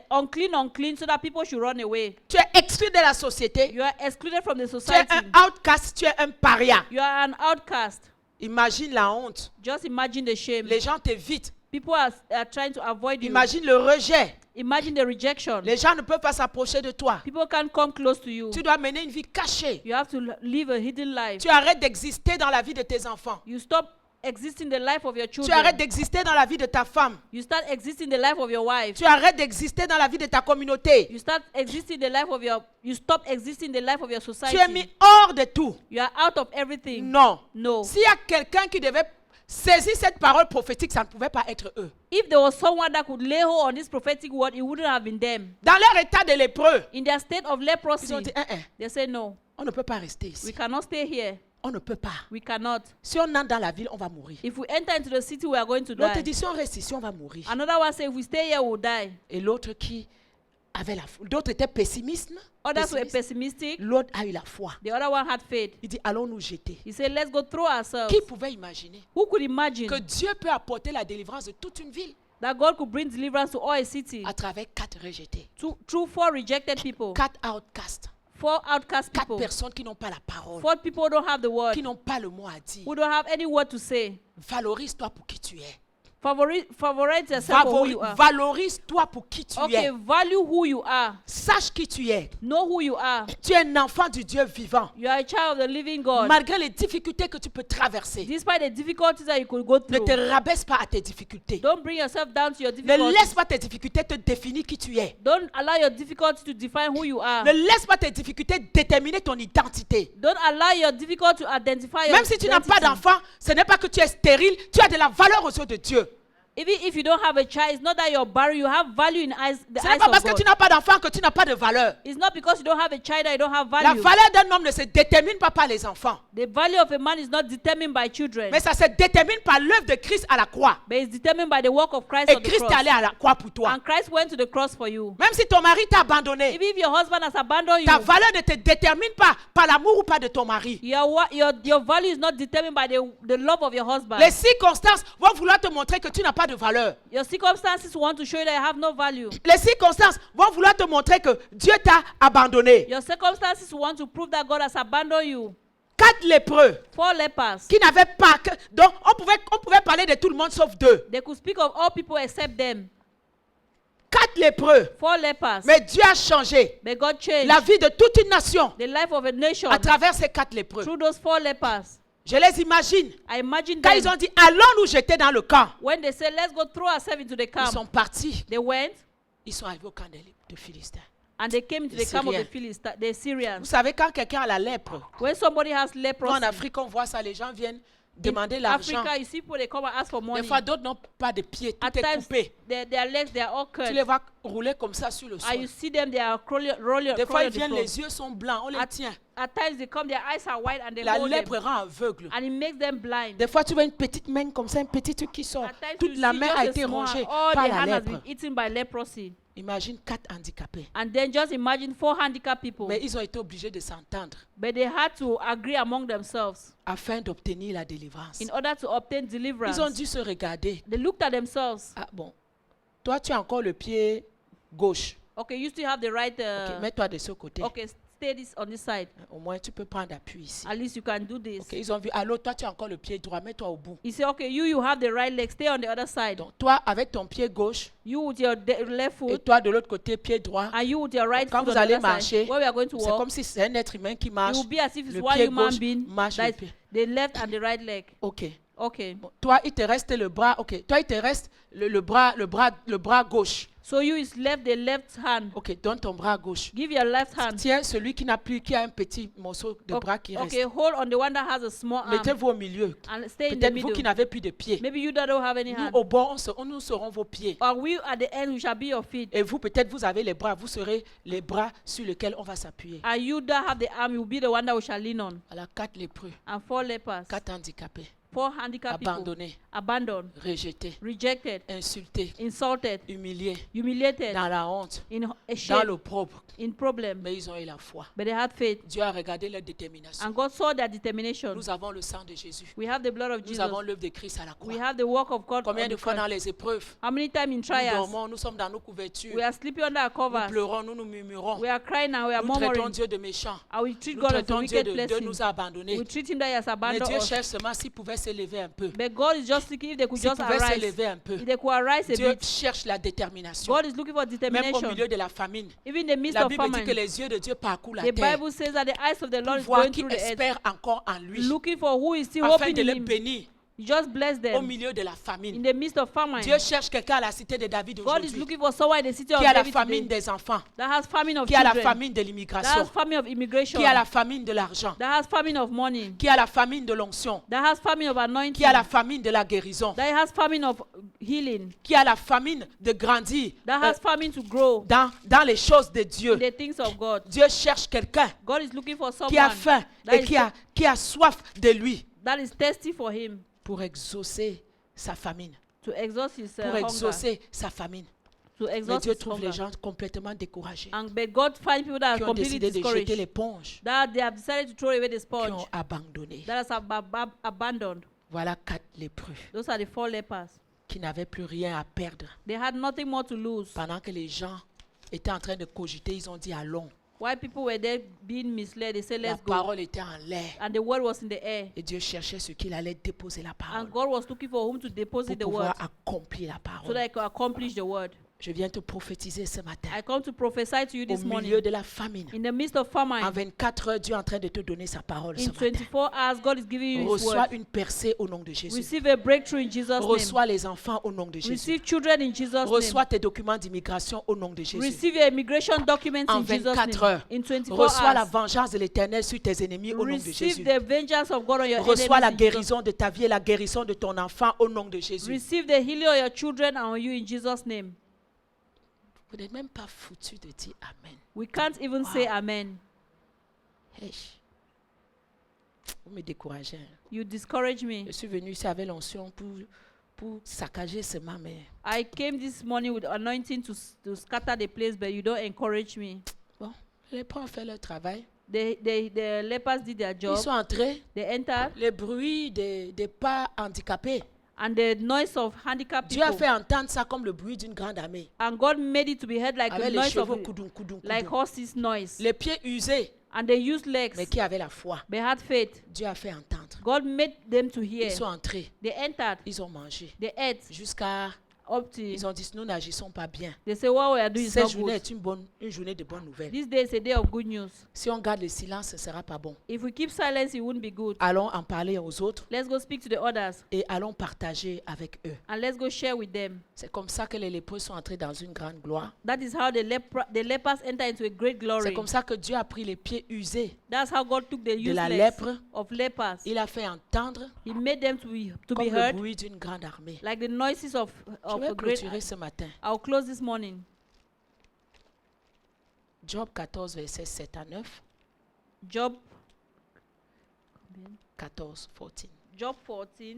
unclean, unclean, so that people should run away. Tu es exclu de la société. You are excluded from the Tu es society. un outcast, tu es un paria. You are an outcast. Imagine la honte. Just imagine the shame. Les gens t'évitent. People are trying to avoid you. Imagine le rejet. Imagine the rejection. Les gens ne peuvent pas s'approcher de toi. People can't come close to you. Tu dois mener une vie cachée. You have to live a hidden life. Tu arrêtes d'exister dans la vie de tes enfants. You stop existing the life of your Tu children. arrêtes d'exister dans la vie de ta femme. You start existing the life of your wife. Tu arrêtes d'exister dans la vie de ta communauté. You start existing the life of your. You stop existing the life of your Tu es society. mis hors de tout. You are out of everything. Non. No. S'il y a quelqu'un qui devait saisir cette parole prophétique, ça ne pouvait pas être eux. If there was someone that could lay hold on this prophetic word, it wouldn't have been them. Dans leur état de lépreux, In their state of ils ont leprosy, dit, they say no, on ne peut pas rester we ici. cannot stay here. On ne peut pas. We cannot. Si on entre dans la ville, on va mourir. If we enter into the city, we are going to L'autre die. dit, si on reste ici, on va mourir. Another one say, if we stay here, we'll die. Et l'autre qui avait la foi. D'autres étaient pessimistes. Others were pessimistes. pessimistic. L'autre a eu la foi. The other one had faith. Il dit, allons nous jeter. He said, let's go throw ourselves. Qui pouvait imaginer Who could imagine que Dieu peut apporter la délivrance de toute une ville that God could bring deliverance to all a city à travers 4 rejetés, through 4 rejected people, 4 outcasts, 4 outcast 4 people, personnes qui n'ont pas la parole, 4 people who don't have the word, qui n'ont pas le mot à dire. who don't have any word to say. Valorise-toi pour qui tu es. Favorite yourself for who you are. Valorise-toi pour qui tu Okay, es. value who you are. Sache qui tu es. Know who you are. Tu es un enfant du Dieu vivant. You are a child of the living God. Malgré les difficultés que tu peux traverser, Despite the difficulties that you could go ne through, te rabaisse pas à tes difficultés. don't bring yourself down to your Ne difficulties. laisse pas tes difficultés te définir qui tu es. Don't allow your difficulties to define who you are. Ne laisse pas tes difficultés déterminer ton identité. Don't allow your difficulty to identify your Même si tu n'as pas identity. d'enfant, ce n'est pas que tu es stérile, tu as de la valeur aux yeux de Dieu. Even if you don't have a child, it's not that you're barren. You have value in the Ce n'est eyes pas of parce que God. tu n'as pas d'enfant que tu n'as pas de valeur. It's not because you don't have a child that you don't have La value. valeur d'un homme ne se détermine pas par les enfants, The value of a man is not determined by children, mais ça se détermine par l'œuvre de Christ à la croix. but it's determined by the work of Christ Et on the Christ est cross. allé à la croix pour toi. And Christ went to the cross for you. Même si ton mari t'a abandonné, Even if your husband has abandoned you, ta valeur ne te détermine pas par l'amour ou pas de ton mari. your value is not determined by the love of your husband. Les circonstances vont vouloir te montrer que tu n'as pas de valeur. Your circumstances want to show you that you have no value. Les circonstances vont vouloir te montrer que Dieu t'a abandonné. Your circumstances want to prove that God has abandoned you. 4 lépreux 4 lepers. qui n'avaient pas... Donc, on pouvait parler de tout le monde sauf 2. They could speak of all people except them. 4 lépreux. 4 lepers. Mais Dieu a changé But God changed la vie de toute une nation the life of a nation à travers ces 4 lépreux. through those 4 lepers. Je les imagine. I imagine Quand them ils ont dit, allons nous jeter dans le camp. when they said, let's go throw ourselves into the Ils camp. sont partis. They went Ils sont arrivés au camp de Philistins. and they came into Les the camp of the Syriens. Philistines, the Vous Syrians. savez, quand quelqu'un a la lèpre, When somebody has nous leprosy, en Afrique, on voit ça, les gens viennent demander in l'argent. Africa, you see people, they come and ask for money. Des fois, d'autres n'ont pas de pieds, tout At est times, coupé. their legs, they are all Tu cut. les vois rouler comme ça sur le And sol. you see them, they are rolling Des fois, ils on the viennent, floor. les yeux sont blancs, on les tient. At times, they come, their eyes are white and they La hold them. lèpre rend aveugle. And it makes them blind. Des fois, tu vois une petite main comme ça, un petit truc qui sort. At times, Toute you la see main just a a été small hand. rongée All par the la hand has lèpre. been eaten by leprosy. Imagine 4 handicapés. And then just imagine 4 handicapped people. Mais ils ont été obligés de s'entendre But they had to agree among themselves afin d'obtenir la délivrance. in order to obtain deliverance. Ils ont dû se regarder. They looked at themselves. Ah bon, toi tu as encore le pied gauche. Okay, you still have the right. Ok, mets-toi de ce côté. Okay, stay this on this side. Au moins, tu peux prendre appui ici. At least you can do this. Ok, ils ont vu, allô, toi, tu as encore le pied droit, mets-toi au bout. He said, okay, you have the right leg, stay on the other side. Donc, toi, avec ton pied gauche, You with your left et foot, toi, de l'autre côté, pied droit. and you with your right Quand foot vous on the allez other side. marcher, Where we are going to c'est walk, comme si c'est un être humain qui it marche. will be as if it's Le one pied human gauche being, marche that le is pied. the left and the right leg. Ok. Okay. Bon, toi, il te reste le bras. Ok. Toi, il te reste le bras gauche. So you is left the left hand. Ok. Donne ton bras gauche. Give your left hand. Tiens celui qui n'a plus, qui a un petit morceau de bras qui reste. Okay, hold on the one that has a small arm Mettez-vous au milieu. and stay in the Peut-être vous middle. qui n'avez plus de pieds. Maybe you that don't have any Nous, hand. au bord, nous serons vos pieds. Or we at the end, we shall be your feet. Et vous, peut-être, vous avez les bras. Vous serez les bras sur lesquels on va s'appuyer. And you that have the arm, you will be the one that we shall lean on. Voilà, 4 lépreux, And 4 lepers, 4 handicapés, 4 handicapped people, abandonnés, abandoned, rejetés, rejected, insultés, insulted, humiliés, humiliated, dans la honte, in dans shame, l'opprobre. in problem. Mais ils ont eu la foi. But they had faith. Dieu a regardé leur détermination. And God saw their determination. Nous avons le sang de Jésus. We have the blood of Nous Jesus. avons l'œuvre de Christ à la croix. We have the work of God. Combien on de the fois cross. dans les épreuves, How many times in nous trials, dormons, nous sommes dans nos couvertures, we are sleeping under our nous covers, pleurons, nous nous murmurons, we are crying and we are nous traitons murmuring, Dieu de méchant, and we treat nous God as a traitons Dieu wicked de Dieu blessing. nous a abandonnés. We treat him that he has Mais abandoned Dieu us. cherche seulement s'il pouvait s'élever un peu. But God is just looking if they could S'il just pouvait arise. s'élever un peu. If they could arise a Dieu bit. cherche la détermination. God is looking for Même au determination. milieu de la famine. Even in the midst La of Bible dit que famine, les yeux de Dieu parcourent la the terre Bible says that the eyes of the Lord pour is voir going qui through the earth, espère encore en lui, looking for who is still afin hoping de in les him. bénir You just bless au them milieu de la in famine. the midst of famine. Dieu cherche quelqu'un à la cité de David God is aujourd'hui looking for someone in the city of qui a la David famine today des enfants, that has famine of qui a la children, famine de that has l'immigration, famine of immigration, qui a la famine de l'argent, that has famine of money, qui a la famine de l'onction, that has famine of anointing, qui a la famine de la guérison, that has famine of healing, qui a la famine de grandir that has famine to grow dans les choses de Dieu. in the things of God. Dieu cherche quelqu'un God is looking for qui a someone faim that et qui a soif de lui that is thirsty for him pour exaucer sa famine. to exhaust his Pour hunger, exaucer sa famine. to Mais exhaust Dieu his trouve les hunger. gens complètement découragés, And but God finds people that qui are ont completely décidé de jeter discouraged, l'éponge, that they have decided to throw away the qui sponge, ont abandonné. that has abandoned. Voilà 4 lépreux Those are the 4 lepers. qui n'avaient plus rien à perdre. They had nothing more to lose. Pendant que les gens étaient en train de cogiter, ils ont dit allons. While people were there being misled, they said, La let's go. parole était en l'air. And the word was in the air. Et Dieu cherchait ce qu'il allait déposer la And parole God was looking for whom to pour deposit the word pouvoir accomplir la so parole. that I could accomplish the word. Je viens te prophétiser ce matin. I come to prophesy to you Au this morning. milieu de la famine, In the midst of en famine, 24 heures, Dieu est en train de te donner sa parole ce in matin. 24 hours, God is giving you His Reçois word. une percée au nom de Jésus. Receive a breakthrough in Jesus' name. Reçois les enfants au nom de Jésus. Receive children in Jesus' name. Reçois tes documents d'immigration au nom de Jésus. Receive your immigration documents En in Jesus' 24 name. heures, In 24 reçois la hours, vengeance de l'Éternel sur tes ennemis au nom de receive Jésus. the vengeance of God on your Reçois la enemies. in Jesus. guérison de ta vie et la guérison de ton enfant au nom de Jésus. Receive the healing of your children and on you in Jesus' name. Vous n'êtes même pas foutu de dire Amen. We can't even Wow. say amen. Hey. Vous me découragez. Hein. You discourage me. Je suis venu ici avec l'onction pour saccager seulement, mais I came this morning with anointing to scatter the place, but you don't encourage me. bon, les lépreux ont fait leur travail. The lepers did their Ils job. sont entrés. They entered, Les bruits des pas handicapés. and the noise of handicapped Dieu a people. fait entendre ça comme le bruit d'une grande armée. And God made it to be heard like Avec the les noise of chevaux koudoum, koudoum, like koudoum. horses' noise. Les pieds usés, And they used legs. mais qui avaient la foi. They had faith. Dieu a fait entendre. God made them to hear. Ils sont entrés. They entered. Ils ont mangé. They ate Jusqu'à... up to. Ils ont dit, nous n'agissons pas bien. They say what we are doing is Cette not journée good. est une journée de bonnes nouvelles. This day is a day of good news. Si on garde le silence, ce ne sera pas bon. If we keep silence, it wouldn't be good. Allons en parler aux autres Let's go speak to the others et allons partager avec eux. and let's go share with them. C'est comme ça que les lépreux sont entrés dans une grande gloire. That is how the lepers enter into a great C'est glory. comme ça que Dieu a pris les pieds usés. That's how God took the De la useless lèpre. of lepers. Il a fait entendre He made them to be comme le heard bruit d'une grande armée. like the noises of Je vais a great. clôturer ce matin. I'll close this morning. Job 14, versets 7 à 9. Job 14, 14. Job 14.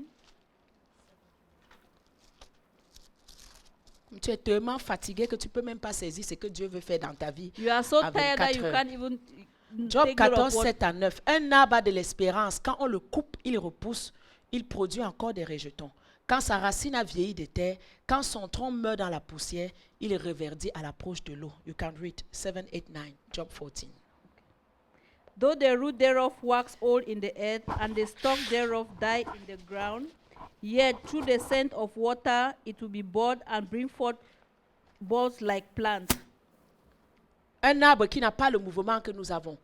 Tu es tellement fatigué que tu ne peux même pas saisir ce que Dieu veut faire dans ta vie. You are so À tired that 24 you heures. can't even Job take note 14, of what. 7 à 9. Un arbre a de l'espérance. Quand on le coupe, il repousse. Il produit encore des rejetons. Quand sa racine a vieilli de terre, quand son tronc meurt dans la poussière, il reverdit à l'approche de l'eau. You can read 7, 8, 9. Job 14. Though the root thereof wax old in the earth, and the stalk thereof die in the ground, yet through the scent of water it will be bud and bring forth buds like plants. Un arbre qui n'a pas le mouvement que nous avons,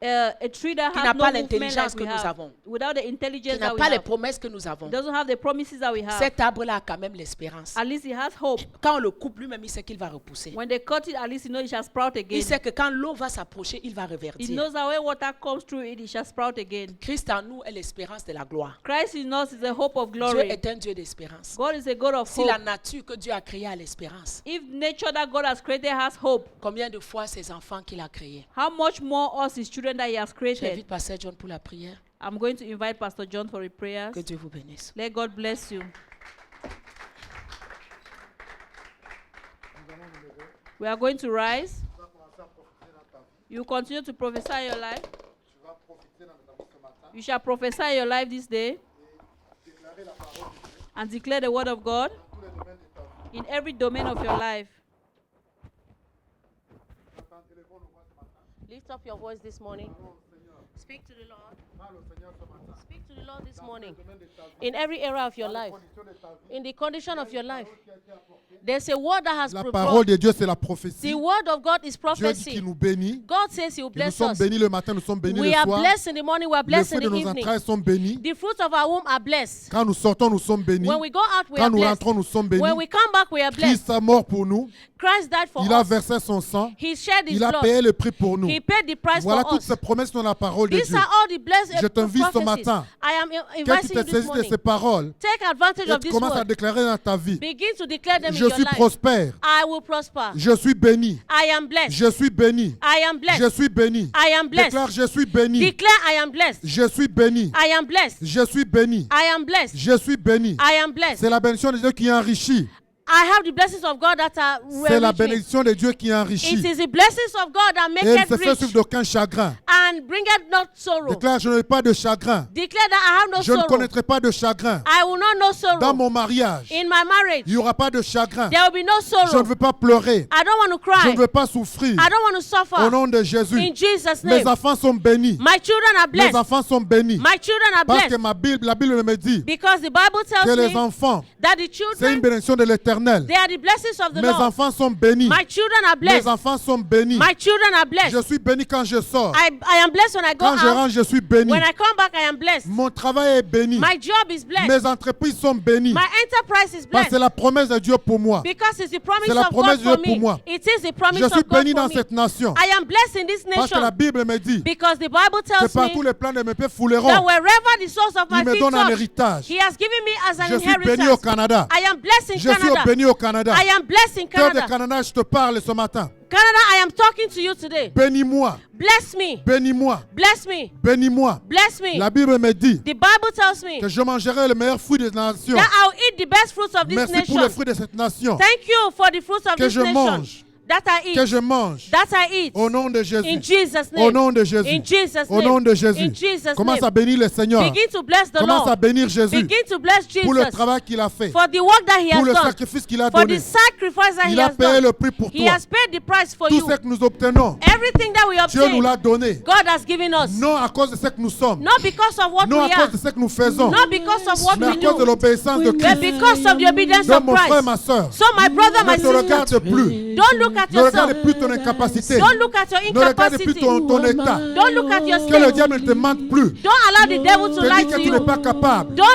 A tree that qui has n'a no pas movement l'intelligence like que we nous have, avons, without the qui intelligence n'a that we pas les have, promesses que nous avons. doesn't have the promises that we have. Cet arbre-là a quand même l'espérance. At least he has hope. Quand on le coupe, lui-même, il sait qu'il va repousser. When they cut it, at least he knows it shall sprout again. Il sait que quand l'eau va s'approcher, il va He reverdir. knows that when water comes through it, it shall sprout again. Christ en nous est l'espérance de la gloire. Christ in us is the hope of Dieu glory. est un Dieu d'espérance. God is a God of Si hope. la nature que Dieu a créée a l'espérance, If nature that God has created has hope, combien de fois ses enfants qu'il a créés? how much more us, his children that he has created? J'invite Pasteur John pour la prière. I'm going to invite Pastor John for a prayer. Que Dieu vous bénisse. Let God bless you. We are going to rise. You continue to prophesy your life. You shall prophesy your life this day and declare the word of God in every domain of your life. Lift up your voice this morning. Speak to the Lord. Speak to the Lord this morning. In every area of your life, in the condition of your life, there's a word that has La been parole brought. de Dieu, c'est la prophétie. The word of God is Dieu dit prophecy. qu'il nous bénit. God says He will Que nous bless sommes us. bénis le matin, nous sommes bénis We le are soir. blessed in the morning. We are Les blessed in fruits de the nos evening. entrailles sont bénis. The fruits of our womb are blessed. Quand nous sortons, nous sommes bénis. When we go out, we Quand are nous blessed. rentrons, nous sommes bénis. When we come back, we are blessed. Christ a mort pour nous. Christ died for Il a us. versé son sang. He shed His Il a blood. payé le prix pour nous. He paid the price Voilà for toutes us. ces promesses dans la parole de These Dieu. are all the blessed Je t'invite ce prophecies. matin. I am Que tu inviting te you this saisisses de morning. ces paroles Take advantage et of tu this commences à word. déclarer dans ta vie. Begin to declare them Je in your suis life. prospère. I will prosper. Je suis béni. I am blessed. Je suis béni. I am blessed. Je suis béni. I am blessed. Déclare, je suis béni. Declare I am blessed. Je suis béni. I am blessed. Je suis béni. I am blessed. Je suis béni. I am blessed. C'est la bénédiction de Dieu qui enrichit. I have the blessings of God that are C'est la rich me. bénédiction de Dieu qui enrichit. It is the blessings of God that make Et il ne it se fait rich suivre d'aucun chagrin. and bringeth not sorrow. Déclare, je n'ai pas de chagrin. Declare that I have no Je ne sorrow. connaîtrai pas de chagrin. I will not know sorrow. Dans mon mariage, In my marriage, il n'y aura pas de chagrin. there will be no Je ne sorrow. veux pas pleurer. I don't want to Je cry. ne veux pas souffrir. I don't want to Au suffer. nom de Jésus, In Jesus' mes name. enfants sont bénis. My children are Mes blessed. enfants sont bénis. My children are Parce que blessed. la Bible me dit Because the Bible que tells les me enfants, that the c'est une children, bénédiction de l'Éternel. they are the blessings of the Mes Lord. enfants sont bénis. My children are Mes blessed. enfants sont bénis. My children are blessed. Je suis béni quand je sors. I am blessed when I go Quand je out. rentre, je suis béni. When I come back, I am blessed. Mon travail est béni. My job is blessed. Mes entreprises sont bénies. My enterprise is Parce que blessed. c'est la promesse de Dieu pour moi. Because it's the promise C'est la of promesse God for de Dieu pour me. moi. It is the promise Je suis of God béni for dans me. cette nation. I am blessed in this Parce que la nation. Bible me dit Because the Bible que tells partout me les plans de mes pieds that fouleront. wherever the source of my Il me feet donne un touch, héritage. He has given me as an Je suis béni au inheritance. Canada. I am blessed in Je suis Canada. béni au Canada. I am blessed in Cœur de Canada. Canada, je te parle ce matin. Canada, I am talking to you today. Bénis-moi. Bless me. Bénis-moi. Bless me. Bénis-moi. Bless me. La Bible me dit The Bible tells me que je mangerai le meilleur fruit des nations. that I'll eat the best fruits of this Merci pour nation. les fruits de cette nation. Thank you for the fruits of Que this je nation. mange. That I eat. Que je mange. That I eat. Au nom de Jésus. In Jesus' name. Au nom de Jésus. In Jesus' Au name. nom de Jésus. In Jesus' Commence à name. bénir le Seigneur. Begin to bless the Commence à Lord. bénir Jésus Begin to bless pour le Jesus travail qu'il a fait, for the work that He pour has le done, sacrifice qu'il a for donné. the sacrifice that He Il a has payé done. le prix pour He toi. has paid the price for Tout you. ce que nous obtenons, Everything that we Dieu nous l'a obtain, donné. God has given us. Non à cause de ce que nous sommes, Not because of what non we à are, cause de ce que nous faisons, not because of what mais à we cause de do, l'obéissance de but Christ. because of the obedience Donc of mon frère, ma Christ. soeur, So my brother, my ne te sister, regarde plus. don't look at Ne regarde yourself. plus ton incapacité. Don't look at your Ne regarde plus incapacity. ton état. Don't look at your Que le state. diable ne te mente plus. Don't allow the devil to Te lie dis que to tu n'es you. pas capable. Don't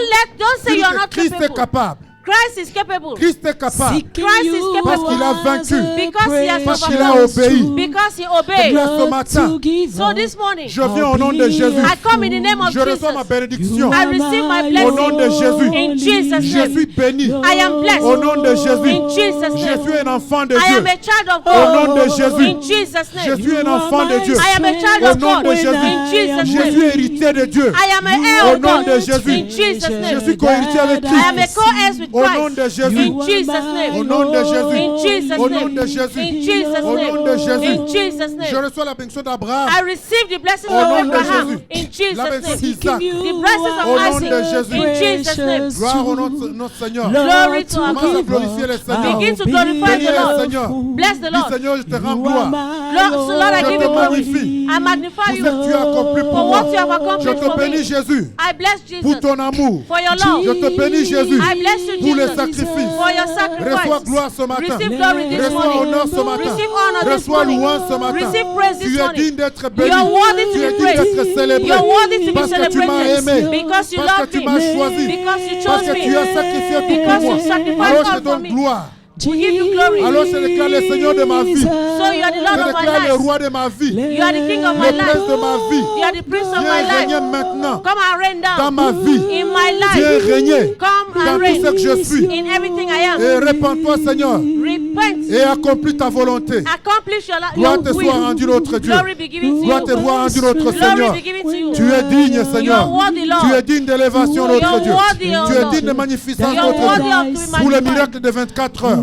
say Dis you're que not Christ est capable. capable. Christ is capable. Christ est capable. Christ is Parce capable. qu'il a vaincu. Because He has Parce qu'il a overcome. obéi. Because He Et obeyed. là, ce matin, So this morning, je viens au nom de Jésus. I come in the name of Je reçois ma Jesus. bénédiction. I receive my Au nom de blessing. Jésus. In Jesus' Je name. suis béni. I am blessed. Au nom de Jésus. In Jesus' Je name. suis un enfant de I Dieu. am a child of Au nom God. de Jésus. In Jesus' Je name. suis un enfant de Dieu. I am a child Au of nom God. de Jésus. In Jesus' Je name. suis héritier de Dieu. I am an heir Au of nom God. de Jésus. In Jesus' Je name. suis co-héritier avec I am a Christ. co-heir with Au Au nom Christ. de Jésus. In Jesus' name. Au nom de Jésus. In Jesus' Au nom name. de Jésus. In Jesus' Au nom de name. Jésus. In Jesus' Je name. reçois la bénédiction d'Abraham. I receive the blessings Au of nom de Abraham. Jésus. In La Jesus' bénédiction name. d'Isaac. The blessings Au nom of de Isaac. Jésus. In Jesus' name. Gloire au nom de notre Seigneur. Glory to our Commence à King. glorifier le Seigneur. Begin to glorify Bénis the le Lord. Seigneur. Bless the Dis Lord. Seigneur, je te rends gloire. Lord, so Lord, I Je give te you glory. magnifie I magnify pour ce you que tu as accompli for pour what moi. you have Je accomplished te for bénis me. Jésus I bless pour Jesus ton amour. for your love. Je te bénis Jésus I bless you, pour le Jesus, sacrifice. for your Reçois sacrifice. gloire ce matin. Receive glory this Reçois morning. honneur ce matin. Receive honor this Reçois morning. louange ce matin. Receive praise this Tu es morning. digne d'être béni. You are worthy to Tu es be digne praised. d'être célébré. You are worthy to be Parce que tu m'as celebrated. aimé. Because you Parce que love tu me. m'as choisi. Because you Parce chose que me. tu as sacrifié tout pour Because moi. you sacrificed Alors je all te for donne me. gloire. We give you glory. Alors je déclare le Seigneur de ma vie. So you are the Je Lord of my déclare le life. roi de ma vie. You are the King of my Le prince life. de ma vie. You are the Prince of my Viens régner life. maintenant Come and reign dans down ma vie. in my Viens life. régner Come dans and tout reign ce que je suis. in everything I am. Et répands-toi Seigneur Repent. et accomplis ta volonté. Accomplish your Gloire te will. soit rendue notre Dieu. Glory be given to Gloire te you. soit rendue notre Glory Seigneur. be given to you. Tu es digne You Seigneur. are worthy, Lord. Tu es digne d'élévation You notre are Dieu. worthy, O Tu es Lord. digne de magnificence You are notre worthy Dieu. of to be Pour le magnified. miracle de 24 heures.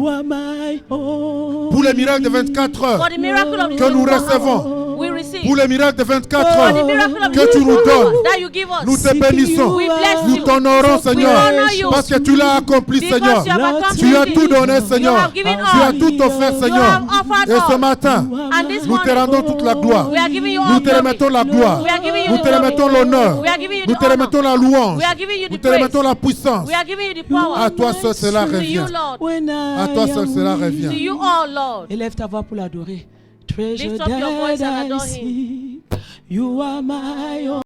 Pour le miracle de 24 For heures the miracle of the que nous 24 recevons. hours, we receive. Pour le miracle de 24 For the heures miracle of the que tu nous 24 hours donnes. that you give us. Nous te bénissons. We bless Nous you. t'honorons Seigneur. honor you. Parce que tu l'as accompli Because Seigneur. you have accomplished Tu as it. tout donné You Seigneur. have given Tu as all. tout offert You Seigneur. have offered Et ce all. matin, And this nous te morning, rendons toute la gloire. we are giving you Nous all te remettons la gloire. We are giving you Nous the te glory. remettons l'honneur. We are giving you Nous the te honor. remettons la louange. We are giving you Nous the te remettons praise. la puissance. We are giving you the power. À toi seul cela To you, revient. Lord. À toi seul cela To revient. you all, Lord. Élève ta voix pour l'adorer. Lift up your voice and adore him. You are my own.